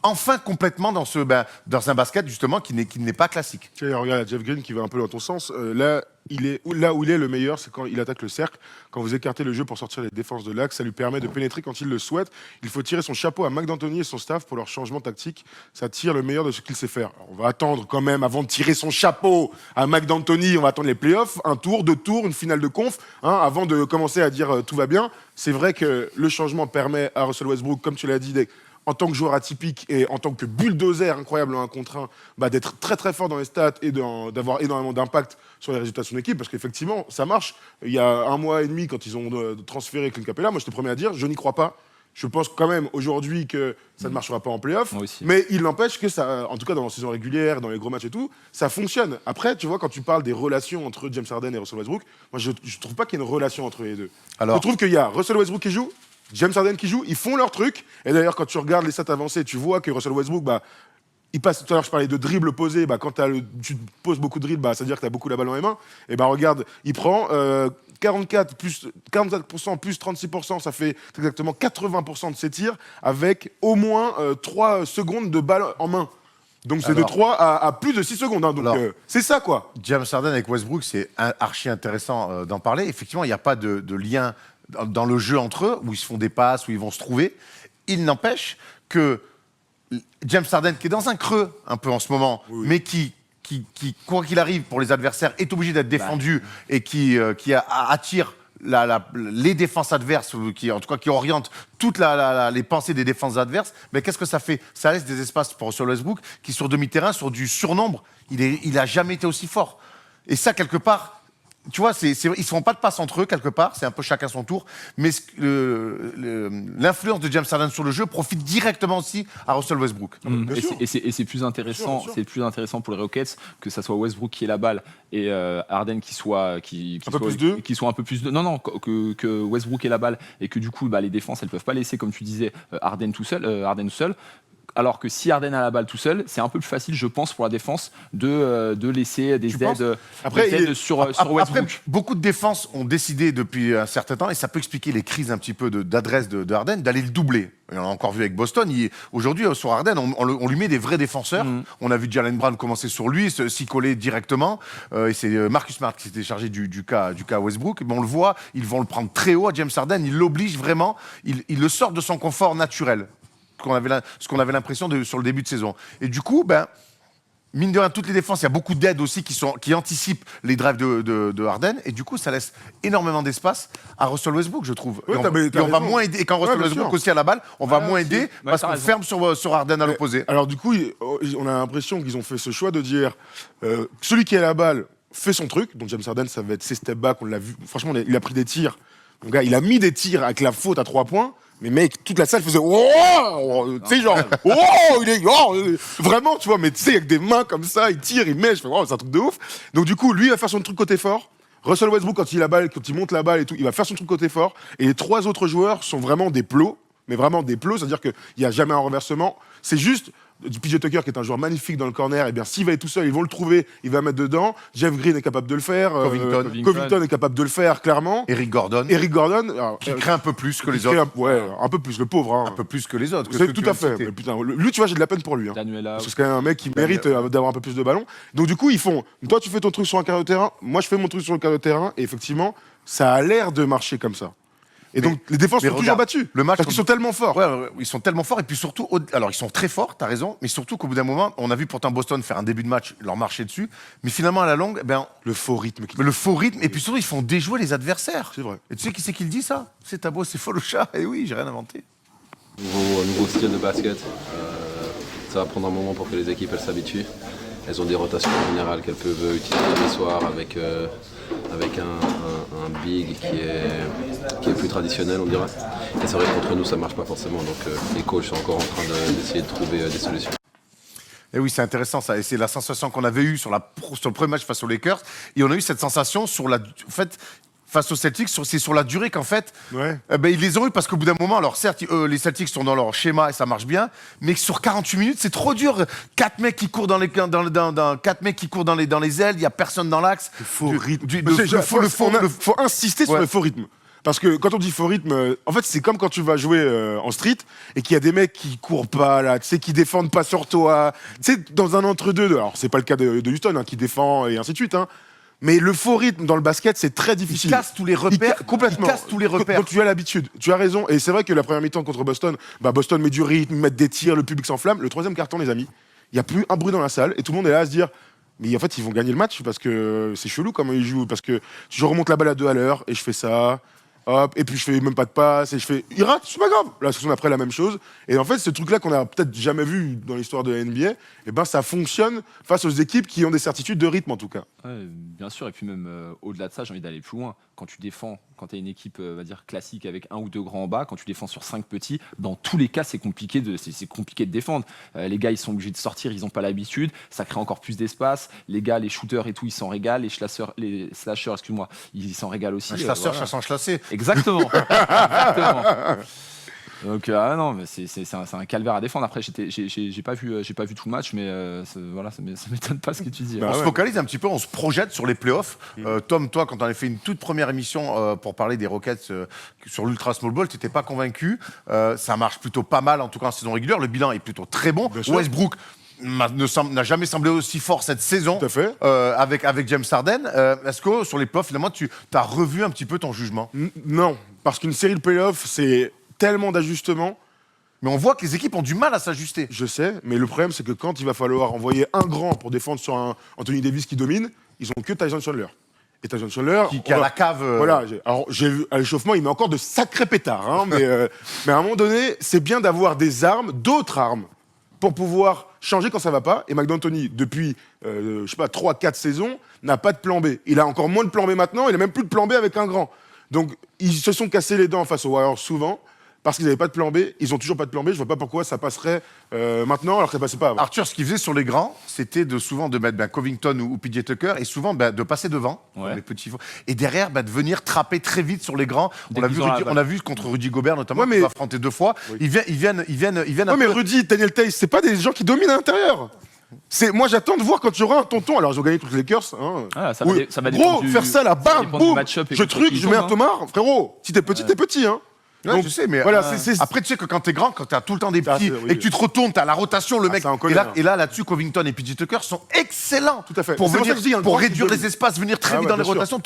Speaker 1: enfin complètement dans un basket justement qui n'est pas classique.
Speaker 3: Tiens, regarde Jeff Green qui va un peu dans ton sens. Là où il est le meilleur, c'est quand il attaque le cercle. Quand vous écartez le jeu pour sortir les défenses de l'axe, ça lui permet de pénétrer quand il le souhaite. Il faut tirer son chapeau à Mike D'Antoni et son staff pour leur changement tactique. Ça tire le meilleur de ce qu'il sait faire. Alors, on va attendre quand même avant de tirer son chapeau à Mike D'Antoni. On va attendre les playoffs, 1 tour, 2 tours, une finale de conf, avant de commencer à dire tout va bien. C'est vrai que le changement permet à Russell Westbrook, comme tu l'as dit, en tant que joueur atypique et en tant que bulldozer incroyable en 1 contre 1, d'être très très fort dans les stats et d'avoir énormément d'impact sur les résultats de son équipe, parce qu'effectivement, ça marche. Il y a 1 mois et demi, quand ils ont transféré Clint Capella, moi j'étais le premier à dire, je n'y crois pas. Je pense quand même aujourd'hui que ça ne marchera pas en play-off, mais il n'empêche que ça, en tout cas dans la saison régulière, dans les gros matchs et tout, ça fonctionne. Après, tu vois, quand tu parles des relations entre James Harden et Russell Westbrook, moi je ne trouve pas qu'il y ait une relation entre les deux. Je trouve qu'il y a Russell Westbrook qui joue, James Harden qui joue, ils font leur truc. Et d'ailleurs, quand tu regardes les stats avancées, tu vois que Russell Westbrook, il passe, tout à l'heure, je parlais de dribble posé. Quand tu poses beaucoup de dribble, ça veut dire que tu as beaucoup la balle dans les mains. Et regarde, il prend 44% plus 36%, ça fait exactement 80% de ses tirs avec au moins 3 secondes de balle en main. Donc c'est de 3 à plus de 6 secondes. Donc c'est ça, quoi.
Speaker 1: James Harden avec Westbrook, c'est archi intéressant d'en parler. Effectivement, il n'y a pas de lien dans le jeu entre eux, où ils se font des passes, où ils vont se trouver. Il n'empêche que James Harden, qui est dans un creux un peu en ce moment, mais qui, quoi qu'il arrive pour les adversaires, est obligé d'être défendu et qui attire les défenses adverses, ou en tout cas qui oriente toutes les pensées des défenses adverses, mais qu'est-ce que ça fait? Ça laisse des espaces pour Russell Westbrook qui, sur demi-terrain, sur du surnombre, il n'a jamais été aussi fort. Et ça, quelque part, tu vois, ils ne font pas de passe entre eux, quelque part, c'est un peu chacun son tour, mais l'influence de James Harden sur le jeu profite directement aussi à Russell Westbrook.
Speaker 4: Et c'est plus intéressant,
Speaker 3: Bien sûr.
Speaker 4: c'est plus intéressant pour les Rockets que ça soit Westbrook qui ait la balle et Harden qui soit un peu plus de que Westbrook ait la balle et que du coup les défenses elles peuvent pas laisser, comme tu disais, Harden tout seul. Alors que si Harden a la balle tout seul, c'est un peu plus facile, je pense, pour la défense de laisser des aides, sur Westbrook.
Speaker 1: Après, beaucoup de défenses ont décidé depuis un certain temps, et ça peut expliquer les crises un petit peu d'adresse de Harden, d'aller le doubler. Et on l'a encore vu avec Boston. Aujourd'hui, sur Harden, on lui met des vrais défenseurs. On a vu Jalen Brown commencer sur lui, s'y coller directement. Et c'est Marcus Smart qui s'était chargé du cas Westbrook. Mais on le voit, ils vont le prendre très haut à James Harden. Ils l'obligent vraiment. Ils le sortent de son confort naturel. Ce qu'on avait l'impression sur le début de saison. Et du coup, mine de rien, toutes les défenses, il y a beaucoup d'aides aussi qui anticipent les drives de Harden. Et du coup, ça laisse énormément d'espace à Russell Westbrook, je trouve.
Speaker 3: Ouais,
Speaker 1: et on va moins aider. Et quand Russell
Speaker 3: bien
Speaker 1: Westbrook
Speaker 3: sûr.
Speaker 1: aussi a la balle, on va moins aider parce
Speaker 4: t'as
Speaker 1: qu'on
Speaker 4: raison.
Speaker 1: ferme sur Harden à l'opposé.
Speaker 3: Alors du coup, on a l'impression qu'ils ont fait ce choix de dire celui qui a la balle fait son truc. Donc James Harden, ça va être ses step back. On l'a vu. Franchement, il a pris des tirs. Mon gars, il a mis des tirs avec la faute à 3 points. Mais mec, toute la salle faisait oh, tu sais genre il est vraiment, tu vois, mais tu sais avec des mains comme ça, il tire, il met, je fais c'est un truc de ouf. Donc du coup, lui il va faire son truc côté fort. Russell Westbrook quand il monte la balle et tout, il va faire son truc côté fort. Et les 3 autres joueurs sont vraiment des plots, mais vraiment des plots, c'est-à-dire qu'il n'y a jamais un renversement. C'est juste PJ Tucker qui est un joueur magnifique dans le corner, et bien s'il va être tout seul, ils vont le trouver, il va mettre dedans. Jeff Green est capable de le faire, Covington est capable de le faire clairement.
Speaker 1: Eric Gordon,
Speaker 3: Alors,
Speaker 1: qui crée un peu plus que les
Speaker 3: il crée
Speaker 1: autres.
Speaker 3: un peu plus, le pauvre.
Speaker 1: Un peu plus que les autres.
Speaker 3: C'est tout à fait. Mais putain, lui, tu vois, j'ai de la peine pour lui.
Speaker 4: Daniel
Speaker 3: Parce que c'est quand même un mec qui mérite d'avoir un peu plus de ballon. Donc du coup, ils font. Toi, tu fais ton truc sur un quart de terrain. Moi, je fais mon truc sur le quart de terrain. Et effectivement, ça a l'air de marcher comme ça. Et donc, les défenses sont toujours
Speaker 1: regarde,
Speaker 3: battues.
Speaker 1: le match
Speaker 3: parce qu'ils sont tellement forts.
Speaker 1: Ouais, ils sont tellement forts. Et puis surtout, alors ils sont très forts, t'as raison. Mais surtout qu'au bout d'un moment, on a vu pourtant Boston faire un début de match, leur marcher dessus. Mais finalement, à la longue,
Speaker 3: Le faux rythme.
Speaker 1: le faux rythme. Et puis surtout, ils font déjouer les adversaires.
Speaker 3: C'est vrai.
Speaker 1: Et tu sais qui c'est qui le dit ça? C'est Tabo, c'est Folocha. Et oui, j'ai rien inventé.
Speaker 6: Nouveau style de basket. Ça va prendre un moment pour que les équipes elles s'habituent. Elles ont des rotations générales qu'elles peuvent utiliser tous les soirs avec un big qui est plus traditionnel, on dirait. Et c'est vrai que contre nous ça marche pas forcément. Donc les coachs sont encore en train d'essayer de trouver des solutions.
Speaker 1: Et oui, c'est intéressant ça. Et c'est la sensation qu'on avait eue sur le premier match face aux Lakers. Et on a eu cette sensation face aux Celtics, c'est sur la durée qu'en fait,
Speaker 3: Ouais.
Speaker 1: ils les ont eu parce qu'au bout d'un moment, alors certes, les Celtics sont dans leur schéma et ça marche bien, mais sur 48 minutes, c'est trop dur. 4 mecs qui courent dans les ailes, il y a personne dans l'axe.
Speaker 3: Le faux rythme.
Speaker 1: Faut
Speaker 3: insister sur
Speaker 1: Ouais.
Speaker 3: le faux rythme. Parce que quand on dit faux rythme, en fait, c'est comme quand tu vas jouer en street et qu'il y a des mecs qui courent pas, là, tu sais, qui défendent pas sur toi. Tu sais, dans un entre-deux. Alors, c'est pas le cas de Houston, qui défend et ainsi de suite. Mais le faux rythme dans le basket, c'est très difficile.
Speaker 1: Ils cassent tous les repères.
Speaker 3: Complètement.
Speaker 1: Ils cassent tous les repères.
Speaker 3: Donc tu as l'habitude. Tu as raison. Et c'est vrai que la première mi-temps contre Boston, Boston met du rythme, ils mettent des tirs, le public s'enflamme. Le troisième carton, les amis, il n'y a plus un bruit dans la salle et tout le monde est là à se dire. Mais en fait, ils vont gagner le match parce que c'est chelou comment ils jouent. Parce que je remonte la balle à 2 à l'heure et je fais ça. Hop, et puis je fais même pas de passe et je fais. Il rate, c'est pas grave. La saison après, la même chose. Et en fait, ce truc-là qu'on a peut-être jamais vu dans l'histoire de la NBA, ça fonctionne face aux équipes qui ont des certitudes de rythme en tout cas.
Speaker 4: Ouais, bien sûr, et puis même au-delà de ça, j'ai envie d'aller plus loin. Quand tu défends, quand tu as une équipe on va dire classique avec 1 ou 2 grands en bas, quand tu défends sur 5 petits, dans tous les cas, c'est compliqué de défendre. Les gars, ils sont obligés de sortir, ils n'ont pas l'habitude, ça crée encore plus d'espace. Les gars, les shooters et tout, ils s'en régalent. Les slashers, excuse-moi, ils s'en régalent aussi.
Speaker 1: Un chasseur chassant chassé.
Speaker 4: Exactement. Exactement. Donc non, mais c'est un calvaire à défendre. Après, j'ai pas vu tout le match, mais voilà, ça m'étonne pas ce que tu dis.
Speaker 3: Bah
Speaker 1: On se
Speaker 3: ouais.
Speaker 1: focalise un petit peu, on se projette sur les playoffs. Tom, toi, quand on avait fait une toute première émission pour parler des Rockets sur l'Ultra Small Ball, tu n'étais pas convaincu. Ça marche plutôt pas mal, en tout cas en saison régulière. Le bilan est plutôt très bon.
Speaker 3: Bien sûr.
Speaker 1: Westbrook n'a jamais semblé aussi fort cette saison
Speaker 3: Tout à fait.
Speaker 1: avec James Harden. Est-ce que sur les playoffs, finalement, tu as revu un petit peu ton jugement?
Speaker 3: Non, parce qu'une série de playoffs, c'est tellement d'ajustements.
Speaker 1: Mais on voit que les équipes ont du mal à s'ajuster.
Speaker 3: Je sais, mais le problème, c'est que quand il va falloir envoyer un grand pour défendre sur un Anthony Davis qui domine, ils ont que Tyson Chandler. Et Tyson Chandler,
Speaker 1: Qui a la cave.
Speaker 3: Voilà, alors j'ai vu à l'échauffement, il met encore de sacrés pétards, hein, mais à un moment donné, c'est bien d'avoir des armes, d'autres armes, pour pouvoir changer quand ça va pas. Et McD'Antoni, depuis, je sais pas, 3-4 saisons, n'a pas de plan B. Il a encore moins de plan B maintenant, il a même plus de plan B avec un grand. Donc, ils se sont cassés les dents face aux Warriors souvent, parce qu'ils n'avaient pas de plan B. Ils ont toujours pas de plan B. Je vois pas pourquoi ça passerait maintenant alors que ça passait pas avant.
Speaker 1: Arthur, ce qu'il faisait sur les grands, c'était souvent de mettre Covington ou PJ Tucker et souvent de passer devant,
Speaker 4: Ouais.
Speaker 1: les petits faux, et derrière de venir trapper très vite sur les grands.
Speaker 4: Dès qu'ils ont la balle.
Speaker 1: On a vu contre Rudy Gobert notamment,
Speaker 3: Ouais, mais-
Speaker 1: qui va affronter 2 fois.
Speaker 3: Oui.
Speaker 1: Ils viennent un
Speaker 3: Ouais, mais
Speaker 1: peu-
Speaker 3: Rudy, Daniel Tays, c'est pas des gens qui dominent à l'intérieur. Moi, j'attends de voir quand il y aura un tonton. Alors, ils ont gagné contre les Lakers. Hein.
Speaker 4: Ah, ça
Speaker 3: Oui.
Speaker 4: va
Speaker 3: Gros,
Speaker 4: dépendre du-
Speaker 3: faire ça là,
Speaker 4: ça va
Speaker 3: bam,
Speaker 4: dépendre du
Speaker 3: boum,
Speaker 4: match-up et
Speaker 3: je
Speaker 4: contre
Speaker 3: truc,
Speaker 4: qui
Speaker 3: je mets un
Speaker 4: tombe,
Speaker 3: Thomas. Frérot, si t'es petit, hein.
Speaker 1: Ouais,
Speaker 3: Donc,
Speaker 1: je sais, mais
Speaker 3: voilà, c'est-
Speaker 1: après, tu sais que quand t'es grand, quand t'as tout le temps des
Speaker 3: Ah,
Speaker 1: petits,
Speaker 3: oui.
Speaker 1: et que tu te retournes, t'as la rotation, le
Speaker 3: Ah,
Speaker 1: mec.
Speaker 3: ça, on connaît, hein.
Speaker 1: Et là-dessus, Covington et PJ Tucker sont excellents.
Speaker 3: Tout à fait.
Speaker 1: Pour,
Speaker 3: C'est pour ça
Speaker 1: venir,
Speaker 3: que je dis, il y a un
Speaker 1: pour
Speaker 3: grand qui
Speaker 1: réduire
Speaker 3: domine.
Speaker 1: les espaces, venir très
Speaker 3: Ah
Speaker 1: vite
Speaker 3: ouais,
Speaker 1: dans les
Speaker 3: bien sûr.
Speaker 1: rotations,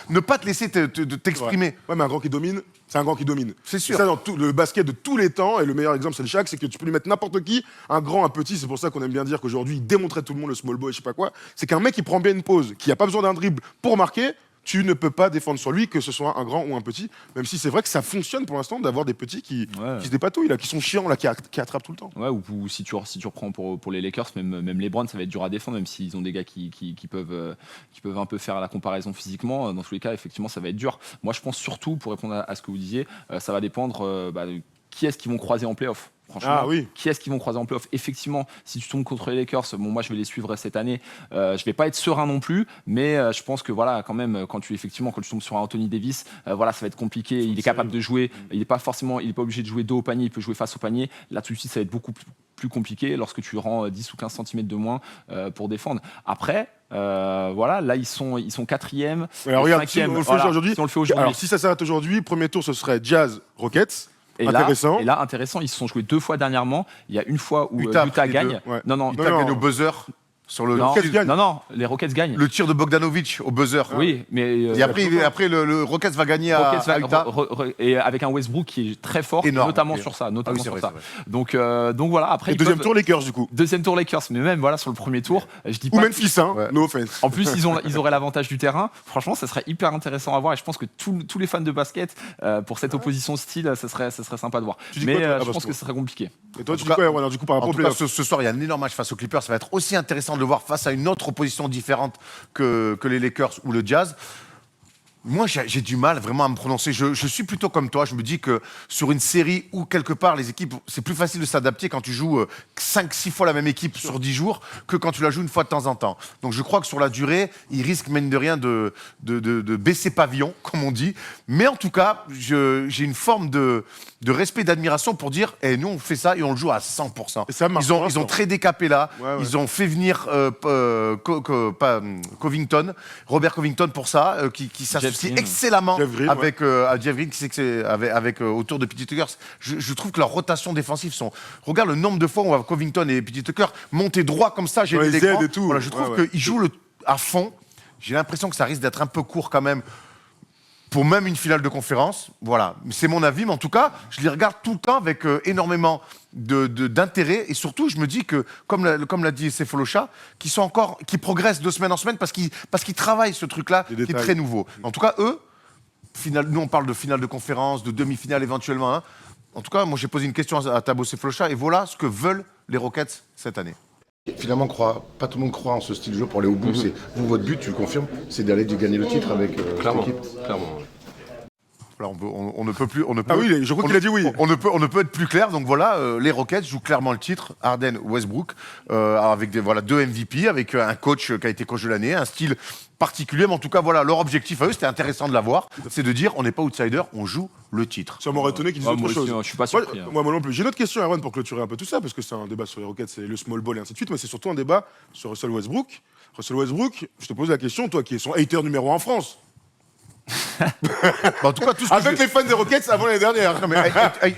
Speaker 1: ne pas te laisser t'exprimer.
Speaker 3: Ouais, mais un grand qui domine, c'est un grand qui domine.
Speaker 1: C'est sûr.
Speaker 3: Ça, dans tout le basket de tous les temps, et le meilleur exemple, c'est le Shaq, c'est que tu peux lui mettre n'importe qui, un grand, un petit. C'est pour ça qu'on aime bien dire qu'aujourd'hui, il démontrait tout le monde le small ball et je sais pas quoi. C'est qu'un mec qui prend bien une pause, qui a pas besoin d'un dribble pour marquer, tu ne peux pas défendre sur lui, que ce soit un grand ou un petit. Même si c'est vrai que ça fonctionne pour l'instant d'avoir des petits qui se dépatouillent, là, qui sont chiants, là, qui attrapent tout le temps.
Speaker 4: Ouais, ou si tu reprends pour les Lakers, même LeBron, ça va être dur à défendre, même s'ils ont des gars qui peuvent un peu faire la comparaison physiquement. Dans tous les cas, effectivement, ça va être dur. Moi, je pense surtout, pour répondre à ce que vous disiez, ça va dépendre de qui est-ce qu'ils vont croiser en play-off. Franchement,
Speaker 3: Ah oui.
Speaker 4: qui est-ce qu'ils vont croiser en play-off? Effectivement, si tu tombes contre les Lakers, bon, moi je vais les suivre cette année. Je vais pas être serein non plus, mais je pense que voilà, quand même, quand tu tombes sur un Anthony Davis, voilà, ça va être compliqué. Il est capable de jouer. Il est pas obligé de jouer dos au panier. Il peut jouer face au panier. Là, tout de suite, ça va être beaucoup plus compliqué lorsque tu rends 10 ou 15 cm de moins pour défendre. Après. Voilà, là ils sont quatrième.
Speaker 3: Alors regarde, si
Speaker 4: cinquième,
Speaker 3: on le fait
Speaker 4: voilà,
Speaker 3: aujourd'hui.
Speaker 4: si on le fait aujourd'hui.
Speaker 3: Alors si ça s'arrête aujourd'hui, premier tour ce serait Jazz Rockets.
Speaker 4: Et
Speaker 3: Intéressant.
Speaker 4: là, intéressant, ils se sont joués 2 fois dernièrement. Il y a une fois où
Speaker 1: Utah a
Speaker 4: Utah
Speaker 1: pris les
Speaker 4: gagne.
Speaker 1: deux.
Speaker 3: Ouais.
Speaker 4: Non,
Speaker 1: Utah gagne au buzzer sur le.
Speaker 4: non,
Speaker 3: Rockets gagnent.
Speaker 4: non, les Rockets gagnent.
Speaker 1: Le tir de Bogdanovic au buzzer.
Speaker 4: Oui, mais
Speaker 1: Et après le Rockets va gagner
Speaker 4: Rockets va-
Speaker 1: à Utah.
Speaker 4: et avec un Westbrook qui est très fort,
Speaker 1: Énorme.
Speaker 4: notamment
Speaker 1: Ok.
Speaker 4: sur ça,
Speaker 1: Ah oui, c'est vrai, c'est vrai.
Speaker 4: Donc voilà. Après,
Speaker 3: Et
Speaker 4: ils
Speaker 3: deuxième
Speaker 4: peuvent-
Speaker 3: tour, Lakers du coup.
Speaker 4: deuxième tour Lakers, mais même voilà sur le premier tour, je dis
Speaker 3: Ou
Speaker 4: pas.
Speaker 3: Memphis, hein.
Speaker 1: Ouais.
Speaker 3: No offense.
Speaker 4: En plus, ils auraient l'avantage du terrain. Franchement, ça serait hyper intéressant à voir. Et je pense que tous les fans de basket, pour cette opposition style, ça serait sympa de voir.
Speaker 3: Tu dis
Speaker 4: Mais
Speaker 3: quoi, toi
Speaker 4: je
Speaker 3: parce
Speaker 4: pense
Speaker 3: que-
Speaker 4: que ce serait compliqué.
Speaker 3: Et toi, tu
Speaker 1: tout
Speaker 3: dis
Speaker 1: cas-
Speaker 3: quoi, Erwan, du coup, par
Speaker 1: En
Speaker 3: rapport au
Speaker 1: tout cas,
Speaker 3: playoff
Speaker 1: ce soir, il y a un énorme match face aux Clippers. Ça va être aussi intéressant de le voir face à une autre opposition différente que les Lakers ou le Jazz. Moi, j'ai du mal vraiment à me prononcer. Je suis plutôt comme toi. Je me dis que sur une série où, quelque part, les équipes, c'est plus facile de s'adapter quand tu joues 5-6 fois la même équipe sur 10 jours que quand tu la joues une fois de temps en temps. Donc, je crois que sur la durée, ils risquent, mine de rien, de baisser pavillon, comme on dit. Mais en tout cas, j'ai une forme de respect, d'admiration pour dire nous, on fait ça et on le joue à 100%.
Speaker 3: Et ça marche
Speaker 1: Ils
Speaker 3: pour
Speaker 1: ont
Speaker 3: l'instant.
Speaker 1: très décapé là.
Speaker 3: Ouais, ouais.
Speaker 1: Ils ont fait venir Covington, Robert Covington pour ça, qui s'associe
Speaker 4: Green.
Speaker 1: excellemment
Speaker 3: Jeff Green,
Speaker 1: avec Jeff Green, avec autour de PJ Tucker. Je trouve que leurs rotations défensives sont. Regarde le nombre de fois où on voit Covington et PJ Tucker monter droit comme ça, j'ai
Speaker 3: Ouais,
Speaker 1: les
Speaker 3: ils aident et tout.
Speaker 1: Voilà, je trouve
Speaker 3: Ouais, ouais.
Speaker 1: qu'ils jouent à fond. J'ai l'impression que ça risque d'être un peu court quand même. Pour même une finale de conférence, voilà. C'est mon avis, mais en tout cas, je les regarde tout le temps avec énormément d'intérêt. Et surtout, je me dis que, comme l'a dit Sefolosha, qui progressent de semaine en semaine parce qu'ils travaillent ce truc-là
Speaker 3: Les
Speaker 1: qui est
Speaker 3: détails.
Speaker 1: très nouveau. En tout cas, eux, nous on parle de finale de conférence, de demi-finale éventuellement. Hein. En tout cas, moi j'ai posé une question à Thabo Sefolosha et voilà ce que veulent les Rockets cette année. Finalement, pas tout le monde croit en ce style de jeu pour aller au bout. C'est vous, votre but, tu le confirmes, c'est d'aller gagner le titre avec
Speaker 6: Clairement, clairement.
Speaker 1: Voilà, on ne peut plus. On ne peut,
Speaker 3: Ah oui, je crois qu'il a dit oui.
Speaker 1: On ne peut être plus clair. Donc voilà, les Rockets jouent clairement le titre. Harden, Westbrook, avec deux MVP, avec un coach qui a été coach de l'année, un style particulier. Mais en tout cas, voilà, leur objectif à eux, c'était intéressant de l'avoir, c'est de dire on n'est pas outsider, on joue le titre.
Speaker 3: Ça m'aurait étonné qu'ils disent
Speaker 4: Ouais,
Speaker 3: autre
Speaker 4: moi
Speaker 3: chose.
Speaker 4: aussi, hein, je suis pas surpris.
Speaker 3: Moi non plus. J'ai une autre question, Aaron, pour clôturer un peu tout ça, parce que c'est un débat sur les Rockets, c'est le small ball et ainsi de suite, mais c'est surtout un débat sur Russell Westbrook. Russell Westbrook, je te pose la question, toi qui es son hater numéro 1 en France.
Speaker 1: En tout cas, tout ce que
Speaker 3: Avec les fans des Rockets avant l'année dernière.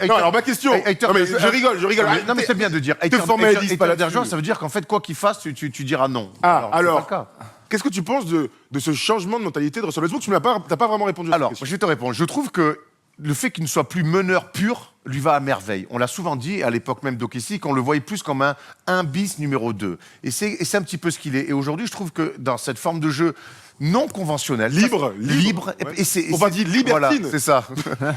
Speaker 3: Non, alors ma question.
Speaker 1: Hater,
Speaker 3: Non, mais je rigole.
Speaker 1: Non, mais c'est bien de dire.
Speaker 3: Te formalise pas là-dessus.
Speaker 1: Ça veut dire qu'en fait, quoi qu'il fasse, tu diras non.
Speaker 3: Alors,
Speaker 1: c'est pas le cas.
Speaker 3: qu'est-ce que tu penses de ce changement de mentalité de Russell Westbrook? Tu n'as pas vraiment répondu à
Speaker 1: Alors,
Speaker 3: cette question.
Speaker 1: je vais te répondre. Je trouve que le fait qu'il ne soit plus meneur pur lui va à merveille. On l'a souvent dit, à l'époque même d'OKC, qu'on le voyait plus comme un bis numéro 2. Et c'est un petit peu ce qu'il est. Et aujourd'hui, je trouve que dans cette forme de jeu non conventionnelle...
Speaker 3: Libre.
Speaker 1: Ouais.
Speaker 3: On va dire libertine.
Speaker 1: Voilà, c'est ça.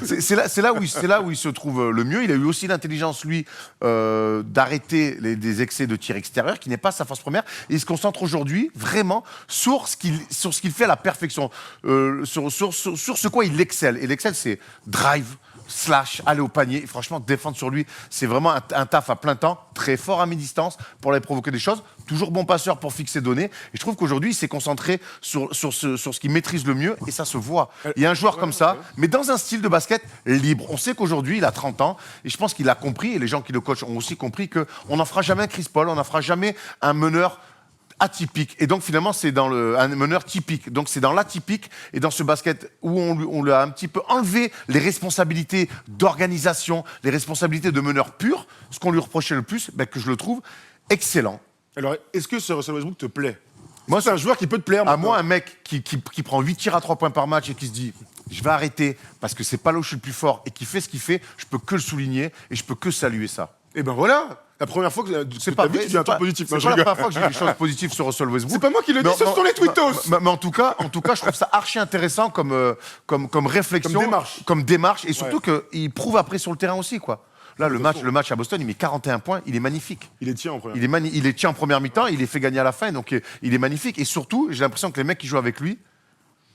Speaker 1: c'est là où il se trouve le mieux. Il a eu aussi l'intelligence, lui, d'arrêter des excès de tir extérieur, qui n'est pas sa force première. Et il se concentre aujourd'hui vraiment sur ce qu'il fait à la perfection, sur ce quoi il excelle. Et l'excelle, c'est drive, slash, aller au panier. Et franchement, défendre sur lui, c'est vraiment un taf à plein temps, très fort à mi-distance pour aller provoquer des choses, toujours bon passeur pour fixer données. Et je trouve qu'aujourd'hui, il s'est concentré sur ce qu'il maîtrise le mieux, et ça se voit. Il y a un joueur comme ça, mais dans un style de basket libre. On sait qu'aujourd'hui, il a 30 ans, et je pense qu'il a compris, et les gens qui le coachent ont aussi compris, qu'on n'en fera jamais un Chris Paul, on n'en fera jamais un meneur atypique. Et donc finalement, c'est un meneur typique. Donc c'est dans l'atypique et dans ce basket où on lui a un petit peu enlevé les responsabilités d'organisation, les responsabilités de meneur pur, ce qu'on lui reprochait le plus, que je le trouve excellent.
Speaker 3: Alors, est-ce que ce Russell Westbrook te plaît? Moi, c'est un joueur qui peut te plaire.
Speaker 1: À moi, un mec qui prend 8 tirs à 3 points par match et qui se dit je vais arrêter parce que c'est pas là où je suis le plus fort et qui fait ce qu'il fait, je peux que le souligner et je peux que saluer ça.
Speaker 3: Et ben voilà. La première fois que
Speaker 1: C'est pas
Speaker 3: vu,
Speaker 1: vrai,
Speaker 3: tu dis un truc positif.
Speaker 1: C'est
Speaker 3: Non, je
Speaker 1: pas la
Speaker 3: rigole.
Speaker 1: première fois que j'ai des choses positives sur Russell Westbrook.
Speaker 3: C'est pas moi qui le dis, ce sont les tweetos.
Speaker 1: Mais en tout cas, je trouve ça archi intéressant comme réflexion,
Speaker 3: Comme démarche.
Speaker 1: et surtout qu'il prouve après sur le terrain aussi, quoi. Là, le match à Boston, il met 41 points, il est magnifique.
Speaker 3: Il est tient en première.
Speaker 1: Il est tient en première mi-temps, il les fait gagner à la fin, donc il est magnifique. Et surtout, j'ai l'impression que les mecs qui jouent avec lui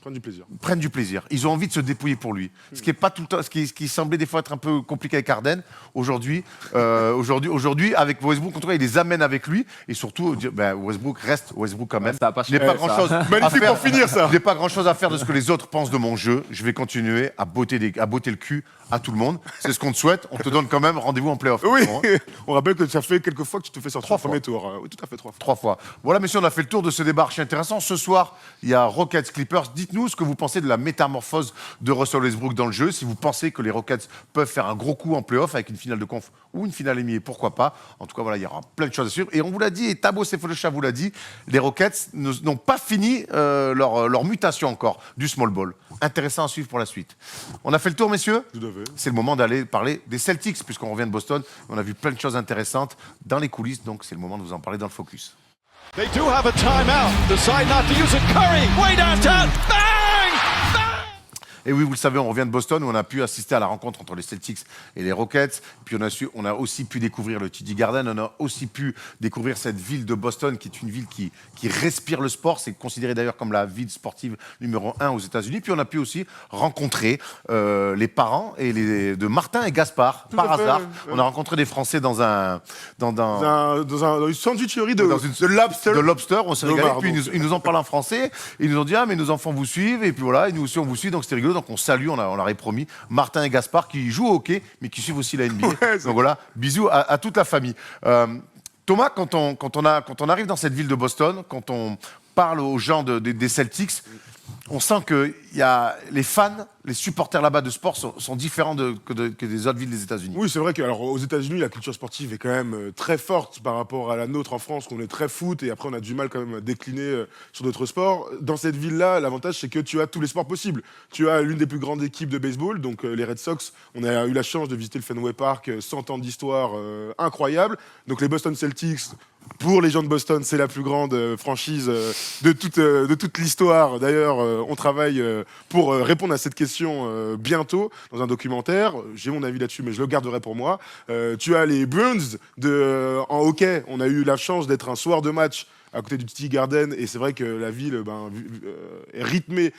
Speaker 3: Prendre du plaisir.
Speaker 1: prennent du plaisir. Ils ont envie de se dépouiller pour lui. Ce qui est pas tout le temps, ce qui semblait des fois être un peu compliqué avec Harden. Aujourd'hui, avec Westbrook, en tout cas, il les amène avec lui. Et surtout, Westbrook reste Westbrook quand même.
Speaker 4: Ça a pas
Speaker 1: Je n'ai pas
Speaker 4: changé,
Speaker 1: grand-chose à
Speaker 3: Magnifique
Speaker 1: faire.
Speaker 3: pour finir, ça.
Speaker 1: Je n'ai pas grand-chose à faire de ce que les autres pensent de mon jeu. Je vais continuer à botter le cul à tout le monde. C'est ce qu'on te souhaite. On te donne quand même rendez-vous en play-off.
Speaker 3: Oui.
Speaker 1: Bon,
Speaker 3: On rappelle que ça fait quelques fois que tu te fais sortir
Speaker 1: 3
Speaker 3: au premier tour. Oui, tout à fait 3 fois.
Speaker 1: 3 fois. Voilà, messieurs, on a fait le tour de ce débat archi intéressant. Ce soir, il y a Rockets Clippers. Dites-nous ce que vous pensez de la métamorphose de Russell Westbrook dans le jeu. Si vous pensez que les Rockets peuvent faire un gros coup en play-off avec une finale de conf ou une finale NBA, pourquoi pas. En tout cas, voilà, il y aura plein de choses à suivre. Et on vous l'a dit, et Thabo Sefolosha vous l'a dit, les Rockets n'ont pas fini leur mutation encore du small ball. Intéressant à suivre pour la suite. On a fait le tour, messieurs.
Speaker 3: Tout à fait.
Speaker 1: C'est le moment d'aller parler des Celtics, puisqu'on revient de Boston. On a vu plein de choses intéressantes dans les coulisses, donc c'est le moment de vous en parler dans le focus.
Speaker 7: They do have a timeout. Decide not to use it. Curry, way downtown. Bang! Bang!
Speaker 1: Et oui, vous le savez, on revient de Boston où on a pu assister à la rencontre entre les Celtics et les Rockets. Puis on a aussi pu découvrir le TD Garden. On a aussi pu découvrir cette ville de Boston qui est une ville qui respire le sport. C'est considéré d'ailleurs comme la ville sportive numéro 1 aux États-Unis. Puis on a pu aussi rencontrer les parents de Martin et Gaspard par hasard. On a rencontré des Français dans
Speaker 3: une sandwicherie de lobster.
Speaker 1: De lobster, on s'est régalé.
Speaker 3: Pardon.
Speaker 1: Puis ils nous en parlent en français. Ils nous ont dit mais nos enfants vous suivent. Et puis voilà, et nous aussi on vous suit. Donc c'était rigolo. Donc on salue, on leur a promis Martin et Gaspard qui jouent au hockey, mais qui suivent aussi la NBA. Donc voilà, bisous à toute la famille. Thomas, quand on arrive dans cette ville de Boston, quand on parle aux gens des Celtics, on sent que les fans, les supporters là-bas de sport sont différents que des autres villes des États-Unis.
Speaker 3: Oui, c'est vrai qu'aux États-Unis, la culture sportive est quand même très forte par rapport à la nôtre en France, qu'on est très foot et après on a du mal quand même à décliner sur d'autres sports. Dans cette ville-là, l'avantage c'est que tu as tous les sports possibles. Tu as l'une des plus grandes équipes de baseball, donc les Red Sox. On a eu la chance de visiter le Fenway Park, 100 ans d'histoire incroyable. Donc les Boston Celtics. Pour les gens de Boston, c'est la plus grande franchise de toute l'histoire. D'ailleurs, on travaille pour répondre à cette question bientôt dans un documentaire. J'ai mon avis là-dessus, mais je le garderai pour moi. Tu as les Bruins en hockey. On a eu la chance d'être un soir de match à côté du TD Garden, et c'est vrai que la ville est rythmée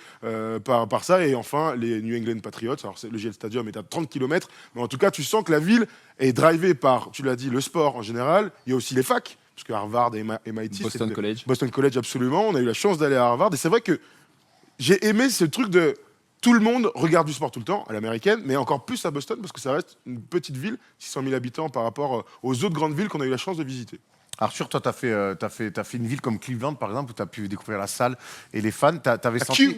Speaker 3: par ça. Et enfin, les New England Patriots, alors le GL Stadium est à 30 km, mais en tout cas, tu sens que la ville est drivée par, tu l'as dit, le sport en général. Il y a aussi les facs, parce que Harvard et MIT,
Speaker 4: Boston College.
Speaker 3: Boston College, absolument. On a eu la chance d'aller à Harvard, et c'est vrai que j'ai aimé ce truc de tout le monde regarde du sport tout le temps, à l'américaine, mais encore plus à Boston, parce que ça reste une petite ville, 600 000 habitants par rapport aux autres grandes villes qu'on a eu la chance de visiter.
Speaker 1: Arthur, toi, t'as fait une ville comme Cleveland, par exemple, où tu as pu découvrir la salle et les fans. T'avais senti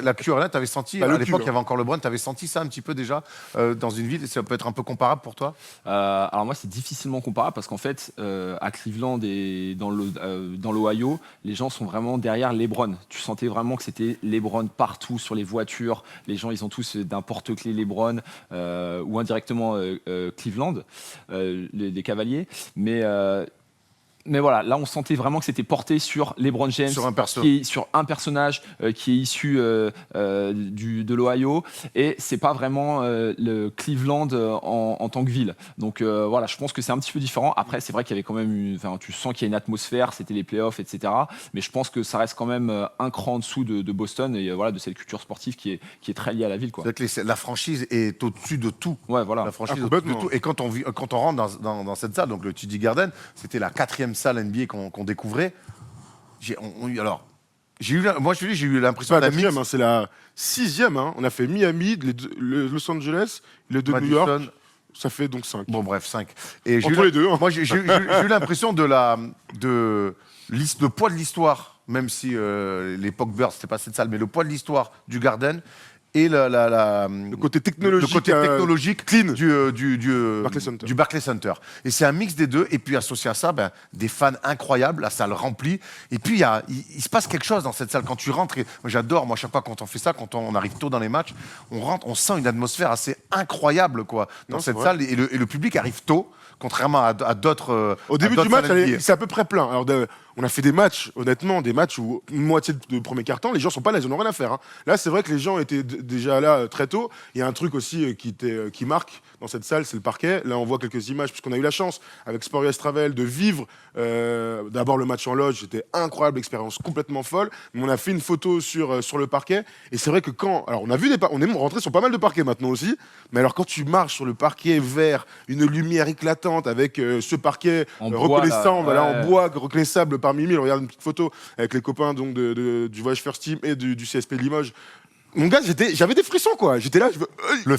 Speaker 1: la Q Arena, t'avais senti, à l'époque, il y avait encore LeBron, t'avais senti ça un petit peu déjà dans une ville. Ça peut être un peu comparable pour toi?
Speaker 4: Alors moi, c'est difficilement comparable parce qu'en fait, à Cleveland et dans l'Ohio, les gens sont vraiment derrière LeBron. Tu sentais vraiment que c'était LeBron partout sur les voitures. Les gens, ils ont tous d'un porte-clés LeBron ou indirectement Cleveland, des Cavaliers. Mais voilà, là on sentait vraiment que c'était porté sur LeBron James,
Speaker 1: sur
Speaker 4: un personnage qui est issu de l'Ohio, et c'est pas vraiment le Cleveland en tant que ville. Donc voilà, je pense que c'est un petit peu différent. Après, c'est vrai qu'il y avait quand même, tu sens qu'il y a une atmosphère, c'était les playoffs, etc. Mais je pense que ça reste quand même un cran en dessous de Boston et voilà, de cette culture sportive qui est très liée à la ville, quoi.
Speaker 1: C'est vrai que la franchise est au-dessus de tout.
Speaker 4: Ouais, voilà.
Speaker 1: La franchise est au-dessus de tout. Et quand on rentre dans cette salle, donc le TD Garden, c'était la 4e salle NBA qu'on découvrait. J'ai eu l'impression
Speaker 3: Pas la
Speaker 1: d'un
Speaker 3: 4e,
Speaker 1: mix.
Speaker 3: c'est la 6e. On a fait Miami, Los Angeles, les deux de New York.
Speaker 1: Madison.
Speaker 3: Ça fait donc 5.
Speaker 1: Bon, bref, 5. Et
Speaker 3: Entre les deux.
Speaker 1: Moi, j'ai eu l'impression de poids de l'histoire, même si l'époque Bird, c'était pas cette salle, mais le poids de l'histoire du Garden et
Speaker 3: le côté technologique,
Speaker 1: clean
Speaker 3: du
Speaker 1: Barclays Center. Et c'est un mix des deux. Et puis associé à ça, des fans incroyables, la salle remplie. Et puis il se passe quelque chose dans cette salle quand tu rentres. Moi, j'adore, chaque fois quand on fait ça, quand on arrive tôt dans les matchs, on rentre, on sent une atmosphère assez incroyable dans cette salle. Et le public arrive tôt, contrairement à d'autres.
Speaker 3: Au début du match, c'est à peu près plein. Alors, on a fait des matchs, honnêtement, où une moitié de premier quart-temps, les gens sont pas là, ils n'ont rien à faire. Là, c'est vrai que les gens étaient déjà là très tôt. Il y a un truc aussi qui marque dans cette salle, c'est le parquet. Là, on voit quelques images, puisqu'on a eu la chance, avec Sport US Travel, de vivre d'abord le match en loge. C'était incroyable, expérience complètement folle. Mais on a fait une photo sur le parquet. Et c'est vrai que alors on a vu on est rentré sur pas mal de parquets maintenant aussi. Mais alors, quand tu marches sur le parquet vert, une lumière éclatante avec ce parquet reconnaissant, en bois, reconnaissable parmi mille. On regarde une petite photo avec les copains donc du Voyage First Team et du CSP Limoges. Mon gars, j'avais des frissons, quoi. J'étais là,
Speaker 1: le